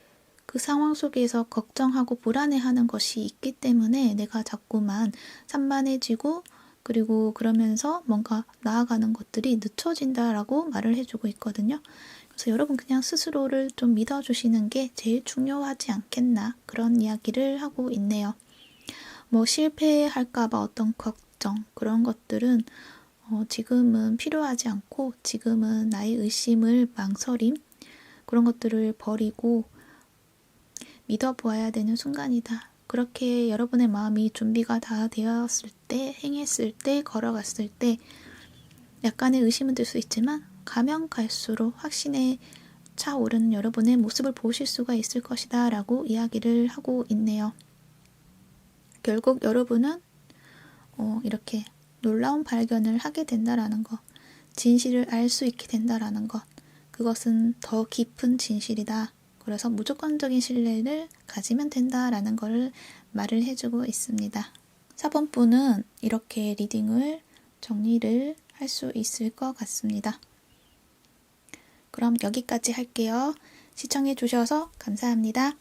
그 상황 속에서 걱정하고 불안해하는 것이 있기 때문에 내가 자꾸만 산만해지고 그리고 그러면서 뭔가 나아가는 것들이 늦춰진다라고 말을 해주고 있거든요. 그래서 여러분 그냥 스스로를 좀 믿어주시는 게 제일 중요하지 않겠나 그런 이야기를 하고 있네요. 뭐 실패할까봐 어떤 걱정 그런 것들은 지금은 필요하지 않고 지금은 나의 의심을 망설임 그런 것들을 버리고 믿어보아야 되는 순간이다. 그렇게 여러분의 마음이 준비가 다 되었을 때, 행했을 때, 걸어갔을 때 약간의 의심은 들 수 있지만 가면 갈수록 확신에 차오르는 여러분의 모습을 보실 수가 있을 것이다 라고 이야기를 하고 있네요. 결국 여러분은 이렇게 놀라운 발견을 하게 된다라는 것, 진실을 알 수 있게 된다라는 것, 그것은 더 깊은 진실이다. 그래서 무조건적인 신뢰를 가지면 된다라는 것을 말을 해주고 있습니다. 4번분은 이렇게 리딩을 정리를 할 수 있을 것 같습니다. 그럼 여기까지 할게요. 시청해 주셔서 감사합니다.